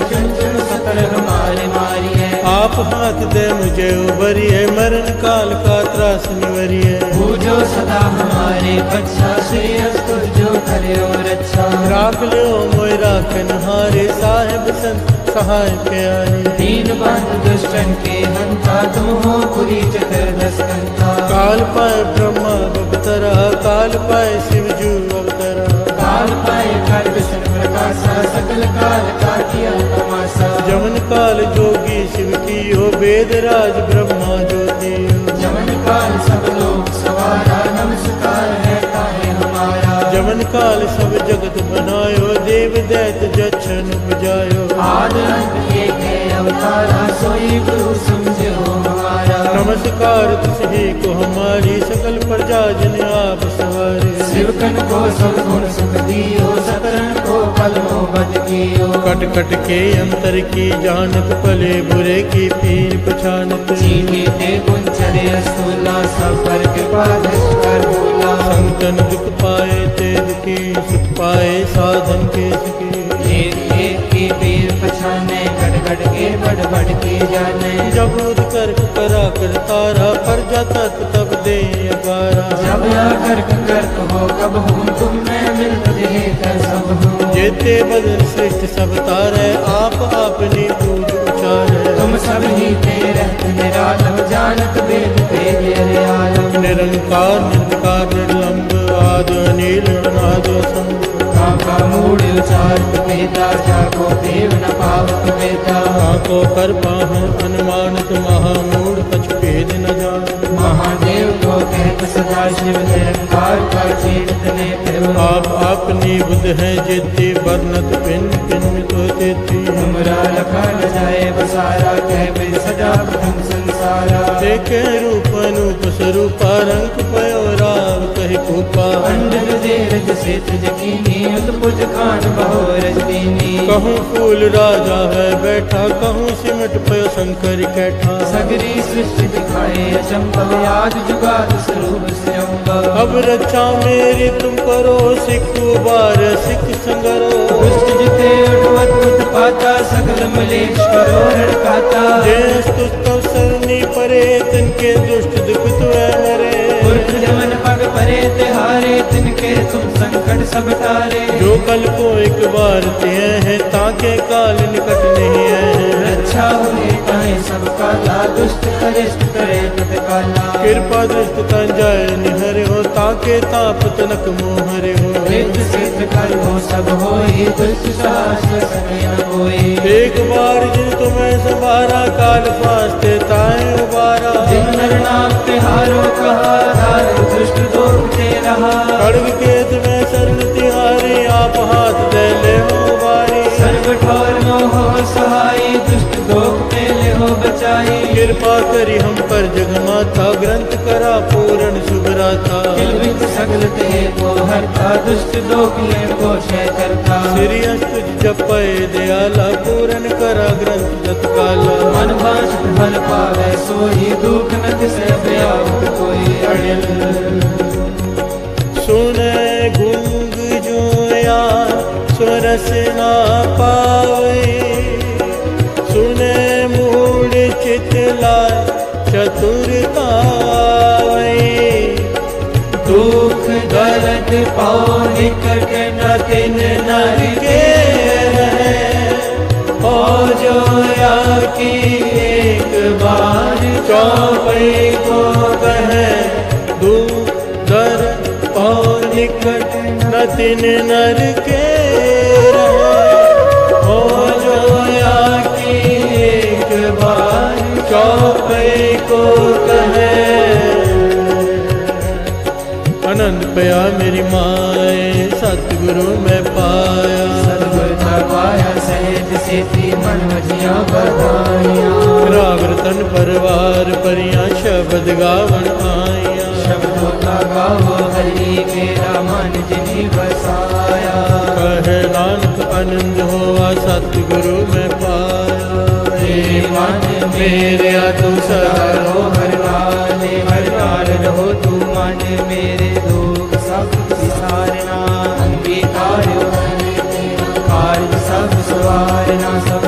चुन चुन सतर हमारे मारिए। आप हाथ दे मुझे उबरिए, मरण काल का त्रास निवरिए। पूजो सदा हमारे पक्षा, श्री अस्तु जो करे और अच्छा। राख लो मोय राखन हारे, साहेब संत सहाय प्यारे। दीन बंधु दुष्टन के हंता, तुम हो पुरी चतुर्दश कंता। काल पाए ब्रह्मा अवतरा, काल पाए शिवजू अवतरा। काल पाए खर विष्णु प्रकाशा, सकल काल का किया तमाशा। जमन काल जोगी शिव की हो, वेद राज ब्रह्मा ज्योति हो। जमन काल सब लोग सवारा, नमस्कार है ताहे हमारा। जमन काल सब जगत बनायो, देव दैत जच्छन उपजायो। आद अंत एक है अवतारा, सोई गुरु समझो हमारा। नमस्कार तुझे को हमारी, सकल प्रजा जन आप सवारे। शिवकन को सब गुण सुख दियो, सकरन को कलमो बद कियो। कट कट के अंतर की जानत, भले बुरे की पीर पछानत। जीते ते गुंचरे अस्तुला, सब पर कृपा दृष्ट कर भूला। संतन दुख पाए ते दुखी, सुख पाए साधन के सुखी। एक एक की पीर पछाने, घट घट के बढ़ बढ़ के जाने। जब उद कर करा कर तारा, पर जाता तब दे अगारा। जब आकर कर्क हो कब हूँ, तुम मैं मिल रहे कर सब हूँ। जेते बदन श्रेष्ठ सब तारे, आप अपनी पूज उचारे। तुम सब ही तेरे निरालम, जानत वेद वेद अरे आलम। निरंकार निर्विकार निर्लंब, आद अनिल अनाद असंग। काका मूड उचारत वेदा, जाको देव न पावत वेदा। काको कर पाहु अनुमानत, महामूढ़ कछ भेद न जान। महादेव को कहत सदा शिव, निरंकार का चेत नेत्र। आप अपनी बुद्ध है जेती, वर्णत पिन पिन तो तेती। तुमरा लखा न जाए बसारा, कह बिन सजा प्रथम संसारा। देखे रूप अनूप स्वरूपा, रंग पयो राव कहि कूपा। अंडन देरज से तजकीनी, उत्पुज खान बहो रजदीनी। कहूँ फूल राजा है बैठा, कहूँ सिमट पयो शंकर कैठा। सगरी सृष्टि दिखाए अचंभव, आज जुगाद स्वरूप स्वयंभव। अब रक्षा मेरी तुम करो, सिख उबार सिख संगरो। दुष्ट जिते उठवत उत्पाता, सकल मलेश करो हड़काता। जय स्तुत सरनी परे, तिनके दुष्ट दुख तुए मरे। पुरख जमन पग परे तिहारे, तिनके तुम संकट सब टारे। जो कल को एक बार ते हैं, ताके काल निकट नहीं है। रक्षा हुए ताए सब काला, दुष्ट करिष्ट करे तत्काला। कृपा दृष्ट तन जाय निहरे हो, ताके ताप तनक मोहरे हो। वेद सिद्ध कर्मो सब होई, दुष्ट शास्त्र समय न कोई। एक बार जिन तुम्हें संभारा, काल फास्ते ताए उबारा। जिन नर नाम तिहारो कहा, दार दुष्ट दोखते रहा। खड्ग केत में शरण तिहारी, आप हाथ दे ले हो बारी। सर्व ठोर मोह सहाई, दुष्ट दोखते ले हो बचाई। कृपा करी हम पर जग माता, ग्रंथ करा पूर्ण शुभरा था। किलबित सगल ते को हरता, दुष्ट दोख ले को क्षय करता। श्री अस्तु जपय दयाला, पूर्ण करा ग्रंथ तत्काला। मन भाषित फल पावे सोई, दुख न तिसे व्याप्त कोई। अड़िल सुने गुंग जोया, स्वरस ना पावे। सुने मूड चितलाय, चतुरता दुख दर्द पाओ निकट, न तिन नर के रहे। हो जो या की एक बार, चौपई को कहे। दुख दर्द पाओ निकट, न तिन नर के रहे। हो जो या की एक बार, चौपई को कहे। आनंद पया मेरी माए, सतगुरु मैं पाया। सतगुर पाया सहज सेती, मन मझिया बधाइया। राग रतन परवार परिया, शब्द गावन आया। शब्दों का गावो हरि, मेरा मन जिनी बसाया। कहे नानक आनंद होवा, सतगुरु मैं पाया। हे मन मेरे तू सदा रहो हर नाले, हर नाल रहो तू मन मेरे। दुख सब विसारना, अंगीकार कार्य सब सवारना। सब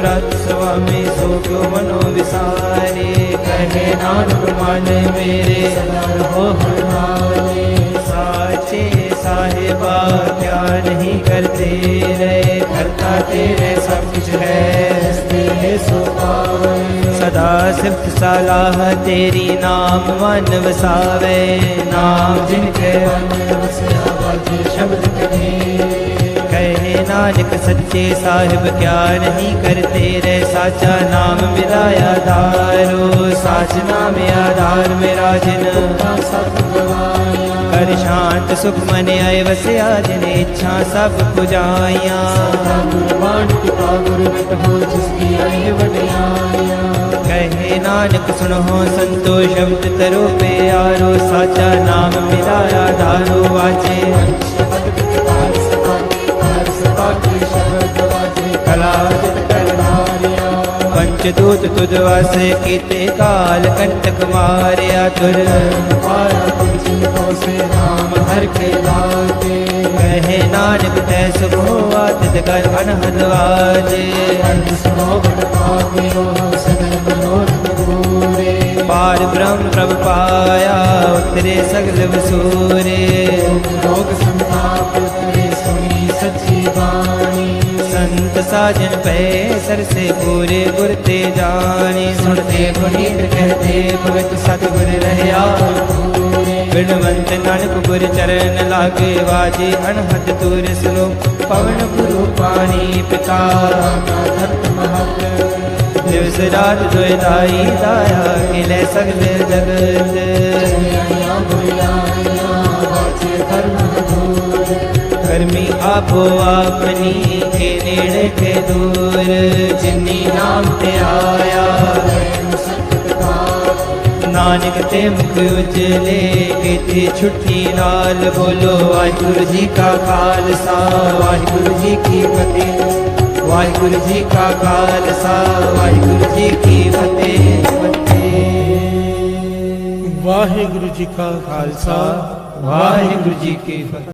रत स्वामी सो क्यों मनो विसारे कहे नानक मन मेरे सदा रहो हरनाले साचे साहिबा क्या नहीं करते रहे करता तेरे सब कुछ है सो पावे सदा सिफ्त सलाह तेरी नाम मन वसावे नाम जिनके मन वसया बाजे शब्द कहे नानक सच्चे साहिब क्या नहीं करते रे साचा नाम मिलाया दारो साच नाम आधार मेरा जिन कर शांत सुख मन आए वसया जिन इच्छा सब पुजाइया कहे नानक सुनो संतो शब्द तरो पे आरो साचा नाम मिलाया दारो वाचे पंचदूत तुझ वासे कीते काल कंटक मारिया तुर हर के लागे कहे नानक तै सुख होआ तित कर अनहद वाजे पार ब्रह्म प्रभ पाया उतरे सगल वसूरे लोक संताप उतरे सुनी सच्ची बाणी संत साजन पे सर से पूरे गुर ते जाने सुनते पुनीत कहते भगत सतगुर रहया बिनवंत नानक गुर चरण लागे वाजे अनहद तुर सुनो पवन गुरु पानी पिता धरत महत दिवस रात दुदाई दाया किले सगल जगत कर्मी आपो अपनी के नेड़े के दूर जिन्नी नाम ते आया नानक ते मुख उजले कीती छुट्टी नाल बोलो वाहिगुरु जी का खालसा वाहिगुरु जी की फतेह वाहिगुरु जी का खालसा वाहिगुरु जी की फतेह वाहिगुरु जी का खालसा वाहिगुरु जी की फतेह।